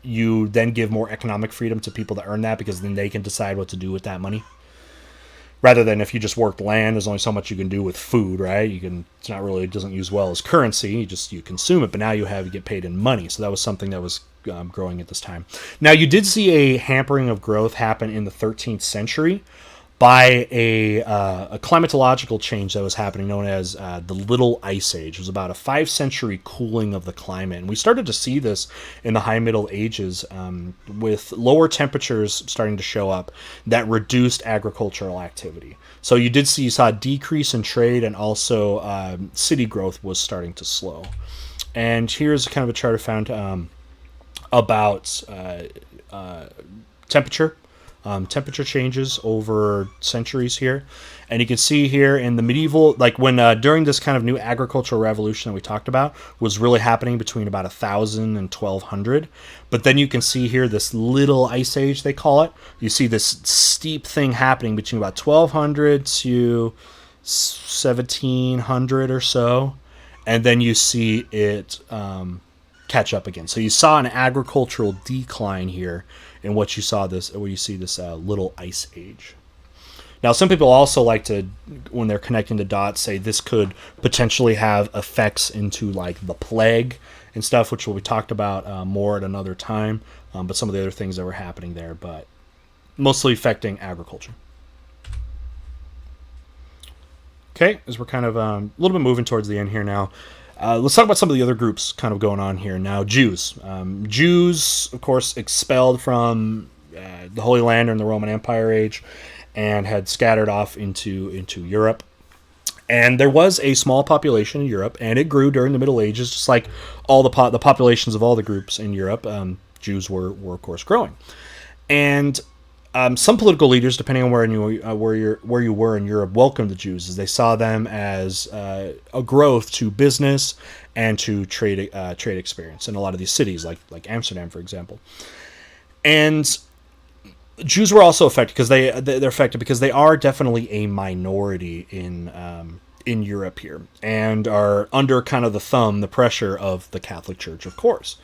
you then give more economic freedom to people that earn that, because then they can decide what to do with that money. Rather than if you just worked land, there's only so much you can do with food, right? It doesn't use well as currency. You consume it, but now you get paid in money. So that was something that was growing at this time. Now, you did see a hampering of growth happen in the 13th century by a climatological change that was happening known as the Little Ice Age. It was about a 5-century cooling of the climate. And we started to see this in the High Middle Ages with lower temperatures starting to show up that reduced agricultural activity. So you saw a decrease in trade, and also city growth was starting to slow. And here's kind of a chart I found about temperature. Temperature changes over centuries here, and you can see here in the medieval, like when during this kind of new agricultural revolution that we talked about was really happening between about 1000 and 1200. But then you can see here this Little Ice Age, they call it. You see this steep thing happening between about 1200 to 1700 or so, and then you see it catch up again. So you saw an agricultural decline here in what you see this Little Ice Age. Now, some people also like to, when they're connecting the dots, say this could potentially have effects into like the plague and stuff, which will be talked about more at another time. But some of the other things that were happening there, but mostly affecting agriculture. Okay, as we're kind of a little bit moving towards the end here now. Let's talk about some of the other groups kind of going on here now. Jews. Jews, of course, expelled from the Holy Land during the Roman Empire age and had scattered off into Europe. And there was a small population in Europe, and it grew during the Middle Ages, just like all the populations of all the groups in Europe. Jews were of course growing. And some political leaders, depending on where you were in Europe, welcomed the Jews, as they saw them as a growth to business and to trade experience in a lot of these cities, like Amsterdam, for example. And Jews were also affected because they're affected because they are definitely a minority in Europe here, and are under kind of the pressure of the Catholic Church, of course.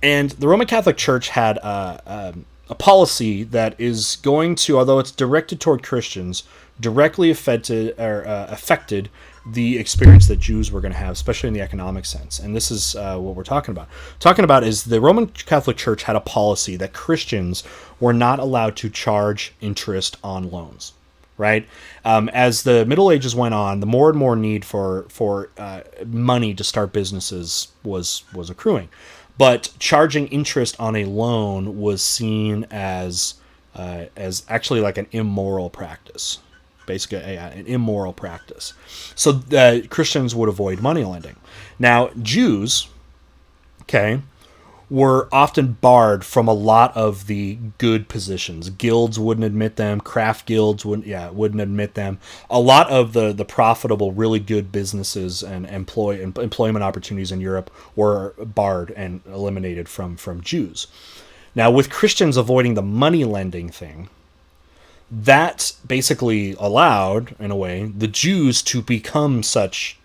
And the Roman Catholic Church had a policy that is going to, although it's directed toward Christians, directly affected the experience that Jews were going to have, especially in the economic sense. And this is what we're talking about. Talking about is the Roman Catholic Church had a policy that Christians were not allowed to charge interest on loans. Right, as the Middle Ages went on, the more and more need for money to start businesses was accruing, but charging interest on a loan was seen as actually like an immoral practice, basically an immoral practice. So Christians would avoid money lending. Now Jews, okay, were often barred from a lot of the good positions. Guilds wouldn't admit them. Craft guilds wouldn't admit them. A lot of the profitable, really good businesses and employment opportunities in Europe were barred and eliminated from Jews. Now, with Christians avoiding the money lending thing, that basically allowed, in a way, the Jews to become such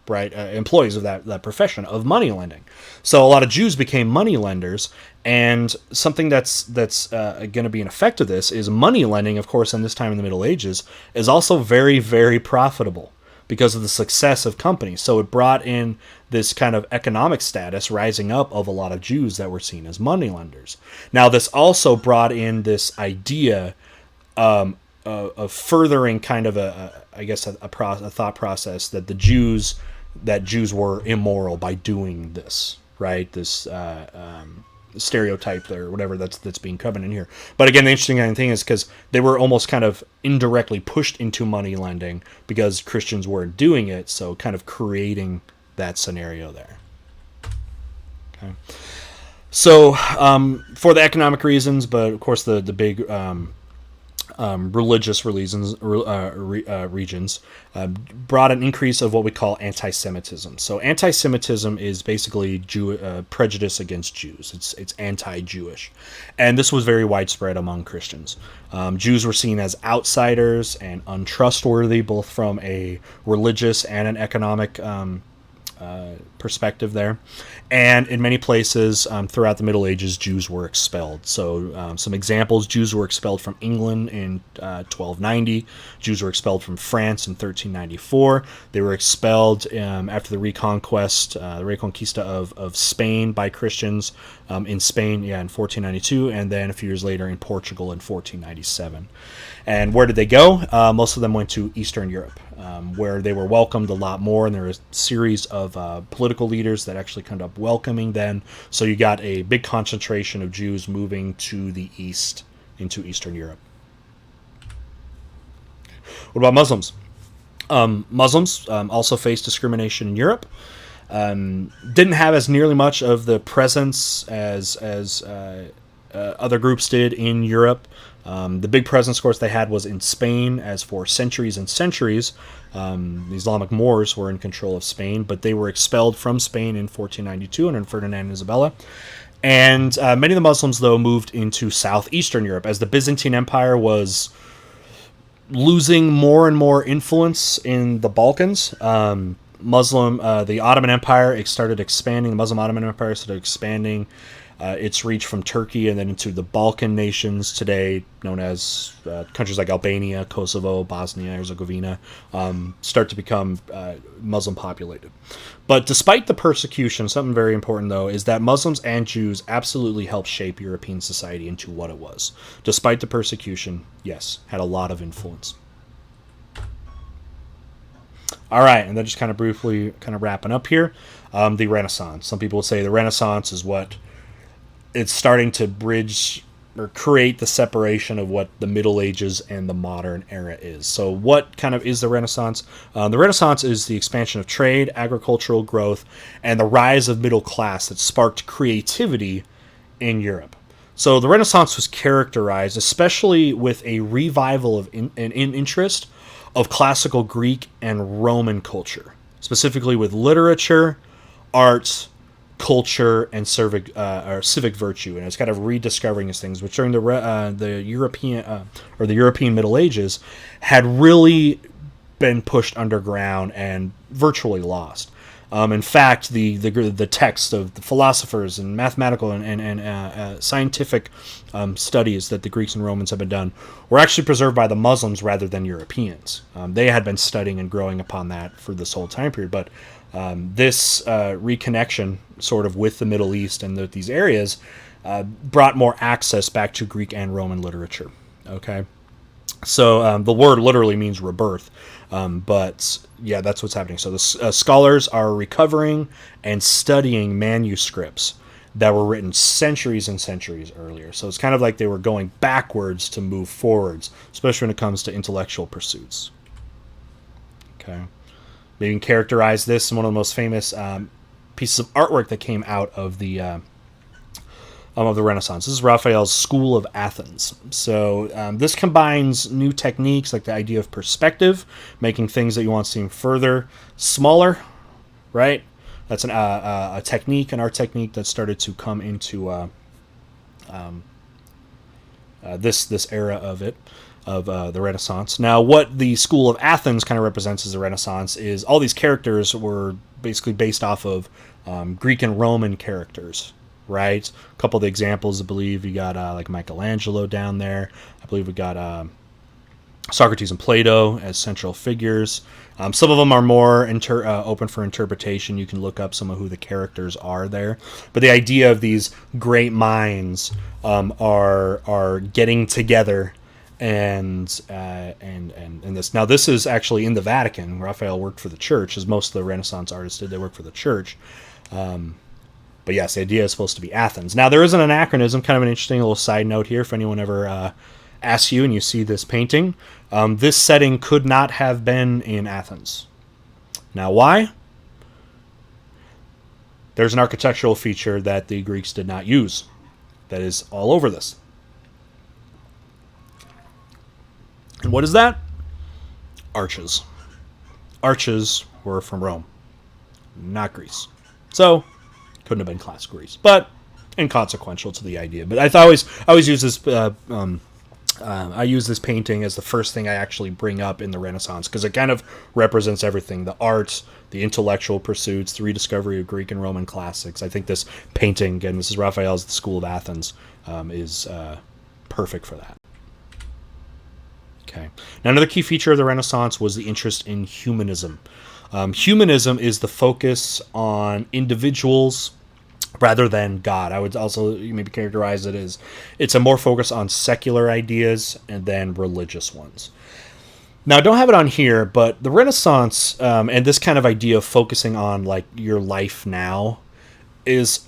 employees of that profession of money lending. So a lot of Jews became money lenders, and something that's going to be an effect of this is money lending, of course, in this time in the Middle Ages, is also very, very profitable because of the success of companies. So it brought in this kind of economic status rising up of a lot of Jews that were seen as money lenders. Now, this also brought in this idea of furthering kind of a thought process that Jews were immoral by doing this, right? This stereotype or whatever that's being covered in here. But again, the interesting thing is because they were almost kind of indirectly pushed into money lending because Christians weren't doing it, so kind of creating that scenario there. Okay. So for the economic reasons, but of course the big religious regions brought an increase of what we call anti-Semitism. So anti-Semitism is basically prejudice against Jews. It's anti-Jewish, and this was very widespread among Christians. Jews were seen as outsiders and untrustworthy, both from a religious and an economic perspective there. And in many places throughout the Middle Ages, Jews were expelled. So some examples: Jews were expelled from England in 1290. Jews were expelled from France in 1394. They were expelled after the Reconquista of Spain by Christians in Spain, in 1492, and then a few years later in Portugal in 1497. And where did they go? Most of them went to Eastern Europe, where they were welcomed a lot more, and there was a series of political leaders that actually ended up welcoming them. So you got a big concentration of Jews moving to the east, into Eastern Europe. What about Muslims? Muslims also faced discrimination in Europe. Didn't have as nearly much of the presence as other groups did in Europe. The big presence, of course, they had was in Spain, as for centuries and centuries, the Islamic Moors were in control of Spain, but they were expelled from Spain in 1492 under Ferdinand and Isabella. And many of the Muslims, though, moved into southeastern Europe, as the Byzantine Empire was losing more and more influence in the Balkans. The Ottoman Empire started expanding. The Muslim Ottoman Empire started expanding its reach from Turkey and then into the Balkan nations today, known as countries like Albania, Kosovo, Bosnia, Herzegovina, start to become Muslim populated. But despite the persecution, something very important, though, is that Muslims and Jews absolutely helped shape European society into what it was. Despite the persecution, yes, had a lot of influence. All right, and then just kind of briefly wrapping up here, the Renaissance. Some people would say the Renaissance is what it's starting to bridge or create the separation of what the Middle Ages and the modern era is. So what kind of is the Renaissance? The Renaissance is the expansion of trade, agricultural growth, and the rise of middle class that sparked creativity in Europe. So the Renaissance was characterized, especially with a revival of interest of classical Greek and Roman culture, specifically with literature, arts, culture and civic virtue, and it's kind of rediscovering these things, which during the European Middle Ages had really been pushed underground and virtually lost. In fact, the texts of the philosophers and mathematical and scientific studies that the Greeks and Romans have been done were actually preserved by the Muslims rather than Europeans. They had been studying and growing upon that for this whole time period, but this reconnection sort of with the Middle East and these areas brought more access back to Greek and Roman literature. Okay, so the word literally means rebirth, but yeah, that's what's happening. So the scholars are recovering and studying manuscripts that were written centuries and centuries earlier. So it's kind of like they were going backwards to move forwards, especially when it comes to intellectual pursuits. Okay. Maybe you can characterize this in one of the most famous pieces of artwork that came out of the Renaissance. This is Raphael's School of Athens. So this combines new techniques like the idea of perspective, making things that you want to seem further smaller, right? That's a technique, an art technique that started to come into this era of it. Of the Renaissance. Now, what the School of Athens kind of represents as the Renaissance is all these characters were basically based off of Greek and Roman characters, right? A couple of the examples, I believe you got like Michelangelo down there. I believe we got Socrates and Plato as central figures. Some of them are more open for interpretation. You can look up some of who the characters are there. But the idea of these great minds are getting together and this. Now, this is actually in the Vatican. Raphael worked for the church, as most of the Renaissance artists did. They worked for the church. But yes, the idea is supposed to be Athens. Now, there is an anachronism, kind of an interesting little side note here. If anyone ever asks you and you see this painting, this setting could not have been in Athens. Now, why? There's an architectural feature that the Greeks did not use that is all over this. And what is that? Arches. Arches were from Rome, not Greece. So, couldn't have been classical Greece, but inconsequential to the idea. But I always use this. I use this painting as the first thing I actually bring up in the Renaissance because it kind of represents everything: the arts, the intellectual pursuits, the rediscovery of Greek and Roman classics. I think this painting, again, this is Raphael's The School of Athens, is perfect for that. Okay. Now, another key feature of the Renaissance was the interest in humanism. Humanism is the focus on individuals rather than God. I would also maybe characterize it as it's a more focus on secular ideas and then religious ones. Now, I don't have it on here, but the Renaissance and this kind of idea of focusing on like your life now is,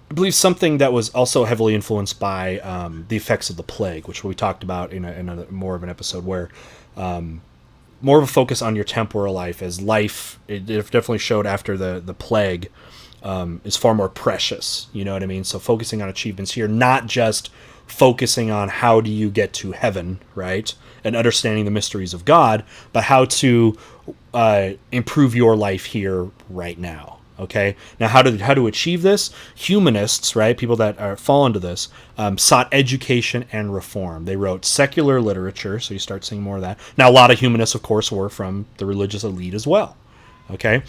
I believe, something that was also heavily influenced by the effects of the plague, which we talked about in a more of an episode where more of a focus on your temporal life as life, it definitely showed after the plague, is far more precious. You know what I mean? So focusing on achievements here, not just focusing on how do you get to heaven, right? And understanding the mysteries of God, but how to improve your life here right now. Okay, now how to achieve this? Humanists, right, people that fall into this, sought education and reform. They wrote secular literature, so you start seeing more of that. Now, a lot of humanists, of course, were from the religious elite as well. Okay,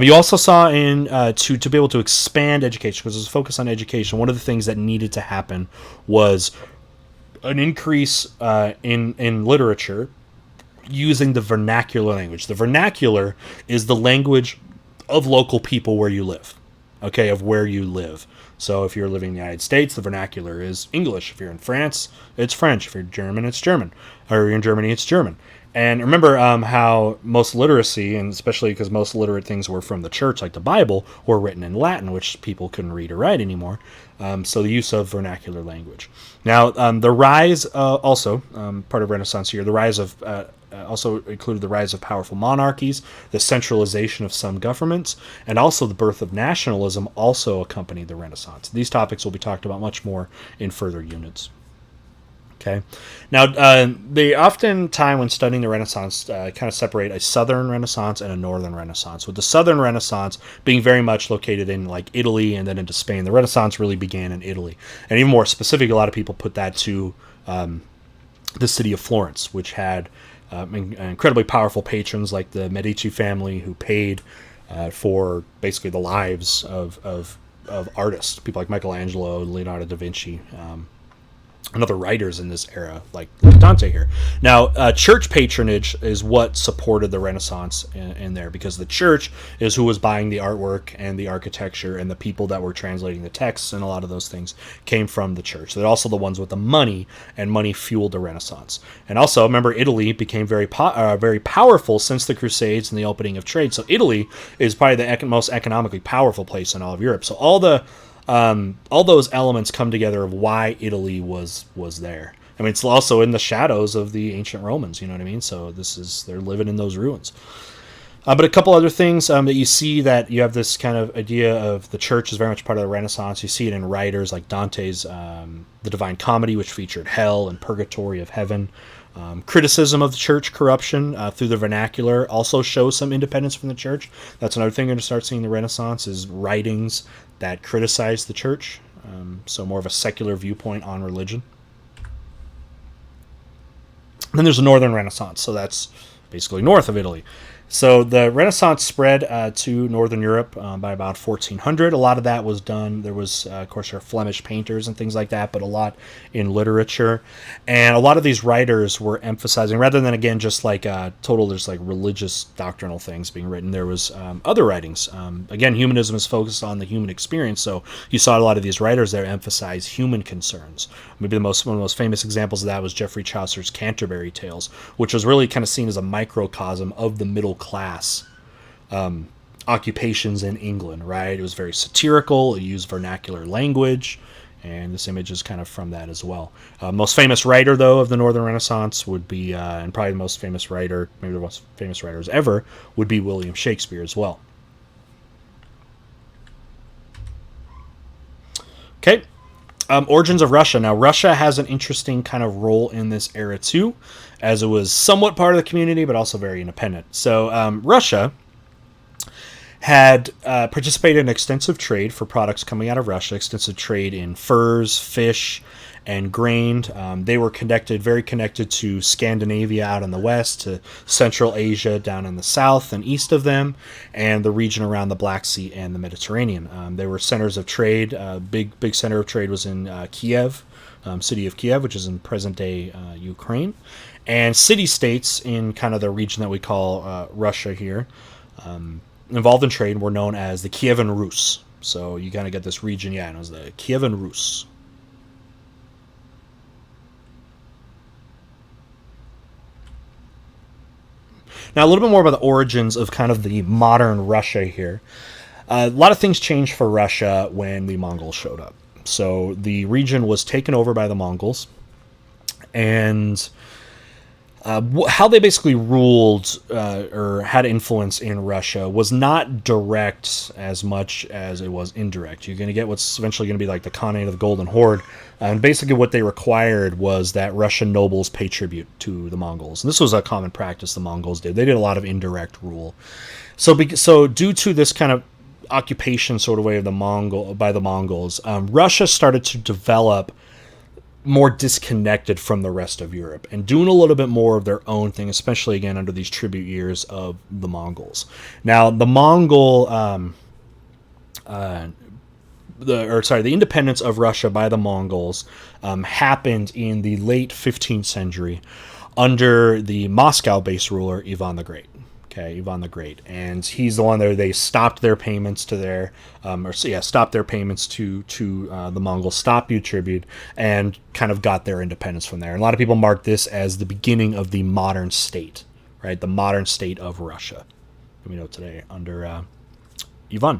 you also saw to be able to expand education, because there's a focus on education. One of the things that needed to happen was an increase in literature using the vernacular language. The vernacular is the language of local people where you live, okay, of where you live. So if you're living in the United States, the vernacular is English. If you're in France, it's French. If you're German, it's German. Or you're in Germany, it's German. And remember how most literacy, and especially because most literate things were from the church, like the Bible, were written in Latin, which people couldn't read or write anymore. So the use of vernacular language. Now, the rise, also, part of Renaissance here, the rise of also included the rise of powerful monarchies, the centralization of some governments, and also the birth of nationalism also accompanied the Renaissance. These topics will be talked about much more in further units. Okay. Now, they oftentimes, when studying the Renaissance, kind of separate a Southern Renaissance and a Northern Renaissance, with the Southern Renaissance being very much located in like Italy and then into Spain. The Renaissance really began in Italy. And even more specific, a lot of people put that to the city of Florence, which had incredibly powerful patrons like the Medici family who paid for basically the lives of artists, people like Michelangelo, Leonardo da Vinci, and other writers in this era, like Dante here. Now, church patronage is what supported the Renaissance in there, because the church is who was buying the artwork and the architecture, and the people that were translating the texts and a lot of those things came from the church. They're also the ones with the money, and money fueled the Renaissance. And also, remember, Italy became very powerful since the Crusades and the opening of trade. So Italy is probably the most economically powerful place in all of Europe. So all those elements come together of why Italy was there. I mean, it's also in the shadows of the ancient Romans, you know what I mean? So they're living in those ruins. But a couple other things that you see, that you have this kind of idea of the church is very much part of the Renaissance. You see it in writers like Dante's The Divine Comedy, which featured hell and purgatory of heaven. Criticism of the church corruption through the vernacular also shows some independence from the church. That's another thing you're going to start seeing in the Renaissance, is writings that criticize the church. So more of a secular viewpoint on religion. And then there's the Northern Renaissance, so that's basically north of Italy. So the Renaissance spread to Northern Europe by about 1400. A lot of that was done. There was, of course, there are Flemish painters and things like that, but a lot in literature. And a lot of these writers were emphasizing, rather than, again, just like there's like religious doctrinal things being written, there was other writings. Again, humanism is focused on the human experience, so you saw a lot of these writers there emphasize human concerns. Maybe one of the most famous examples of that was Geoffrey Chaucer's Canterbury Tales, which was really kind of seen as a microcosm of the middle class occupations in England, right? It was very satirical. It used vernacular language, and this image is kind of from that as well. Most famous writer, though, of the Northern Renaissance would be, and probably the most famous writer, maybe the most famous writers ever, would be William Shakespeare as well. Okay. Origins of Russia. Now, Russia has an interesting kind of role in this era too, as it was somewhat part of the community, but also very independent. So Russia had participated in extensive trade for products coming out of Russia, extensive trade in furs, fish, and grain. They were very connected to Scandinavia out in the west, to Central Asia down in the south and east of them, and the region around the Black Sea and the Mediterranean. They were centers of trade. Big center of trade was in Kiev, city of Kiev, which is in present-day Ukraine, and city-states in kind of the region that we call Russia here, involved in trade, were known as the Kievan Rus. So you kind of get this region, it was the Kievan Rus. Now, a little bit more about the origins of kind of the modern Russia here. A lot of things changed for Russia when the Mongols showed up. So the region was taken over by the Mongols, and how they basically ruled or had influence in Russia was not direct as much as it was indirect. You're going to get what's eventually going to be like the Khanate of the Golden Horde. And basically what they required was that Russian nobles pay tribute to the Mongols. And this was a common practice the Mongols did. They did a lot of indirect rule. So due to this kind of occupation sort of way of by the Mongols, Russia started to develop more disconnected from the rest of Europe and doing a little bit more of their own thing, especially again under these tribute years of the Mongols. Now, the independence of Russia by the Mongols happened in the late 15th century under the Moscow-based ruler Ivan the Great. Okay, Ivan the Great, and he's the one there. They stopped their payments to the Mongols, stopped due tribute, and kind of got their independence from there. And a lot of people mark this as the beginning of the modern state, right? The modern state of Russia, we know today under Ivan.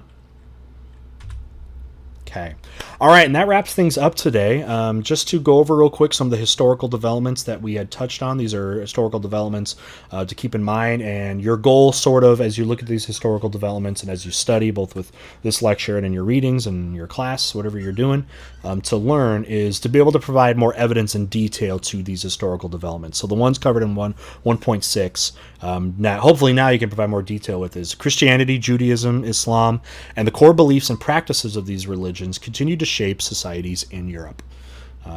Okay. All right, and that wraps things up today. Just to go over real quick some of the historical developments that we had touched on. These are historical developments to keep in mind, and your goal, sort of, as you look at these historical developments and as you study, both with this lecture and in your readings and your class, whatever you're doing, to learn is to be able to provide more evidence and detail to these historical developments. So the ones covered in 1.6, now hopefully now you can provide more detail with is Christianity, Judaism, Islam, and the core beliefs and practices of these religions continue to shape societies in Europe.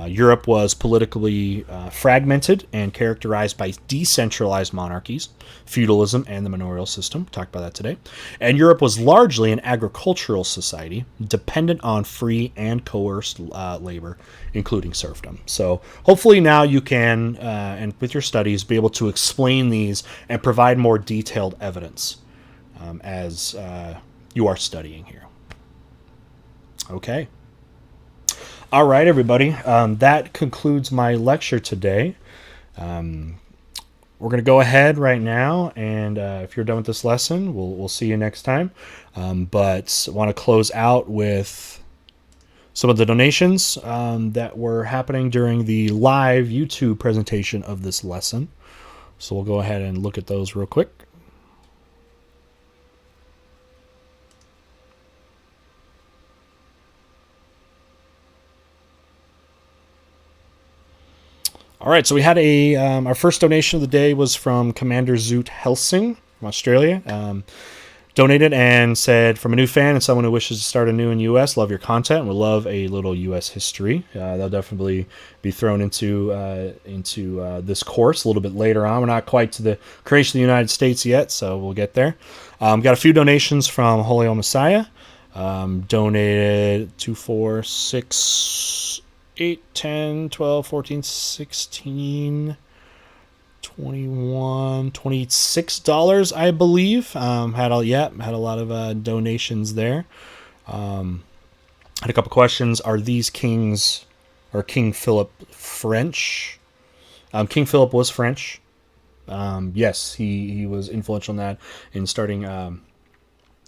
Europe was politically fragmented and characterized by decentralized monarchies, feudalism, and the manorial system. Talked about that today. And Europe was largely an agricultural society, dependent on free and coerced labor, including serfdom. So hopefully now you can, and with your studies, be able to explain these and provide more detailed evidence as you are studying here. Okay. All right, everybody. That concludes my lecture today. We're going to go ahead right now, and if you're done with this lesson, we'll see you next time. But I want to close out with some of the donations that were happening during the live YouTube presentation of this lesson. So we'll go ahead and look at those real quick. All right, so we had our first donation of the day was from Commander Zoot Helsing from Australia. Donated and said, from a new fan and someone who wishes to start anew in U.S., love your content and would love a little U.S. history. That'll definitely be thrown into this course a little bit later on. We're not quite to the creation of the United States yet, so we'll get there. Got a few donations from Holy Old Messiah. Donated 2, 4, 6... 8, 10, 12, 14, 16, 21, $26, I believe. Had a lot of donations there. Had a couple questions. Are these kings or King Philip French? King Philip was French. Yes, he was influential in that, in starting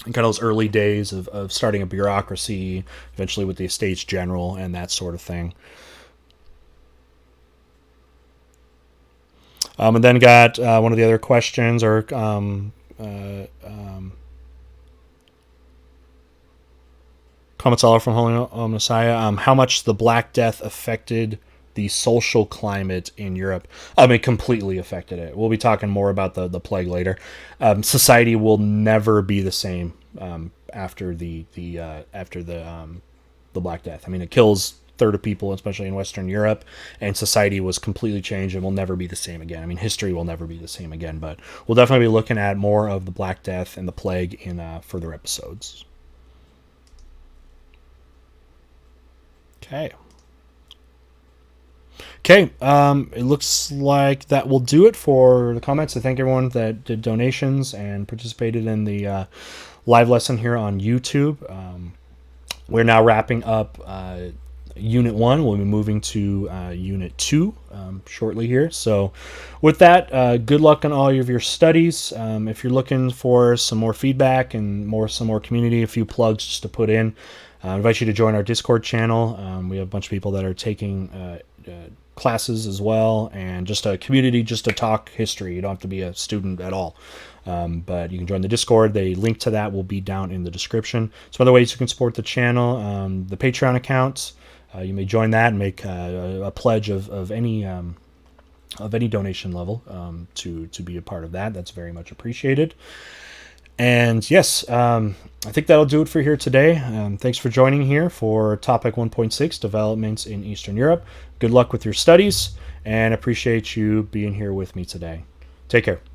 kind of those early days of starting a bureaucracy, eventually with the Estates General and that sort of thing. And then got one of the other questions, or comments all from Holy Messiah. How much the Black Death affected the social climate in Europe? It completely affected it. We'll be talking more about the plague later. Society will never be the same after the Black Death. It kills a third of people, especially in Western Europe, and society was completely changed and will never be the same again. History will never be the same again, but we'll definitely be looking at more of the Black Death and the plague in further episodes. Okay. Okay, it looks like that will do it for the comments. I thank everyone that did donations and participated in the live lesson here on YouTube. We're now wrapping up Unit 1. We'll be moving to Unit 2 shortly here. So with that, good luck on all of your studies. If you're looking for some more feedback and some more community, a few plugs just to put in, I invite you to join our Discord channel. We have a bunch of people that are taking classes as well, and just a community just to talk history. You don't have to be a student at all, but you can join the Discord. The link to that will be down in the description. Some other ways you can support the channel: the Patreon account. You may join that and make a pledge of any donation level to be a part of that. That's very much appreciated. And yes, I think that'll do it for here today. Thanks for joining here for topic 1.6, developments in Eastern Europe. Good luck with your studies, and appreciate you being here with me today. Take care.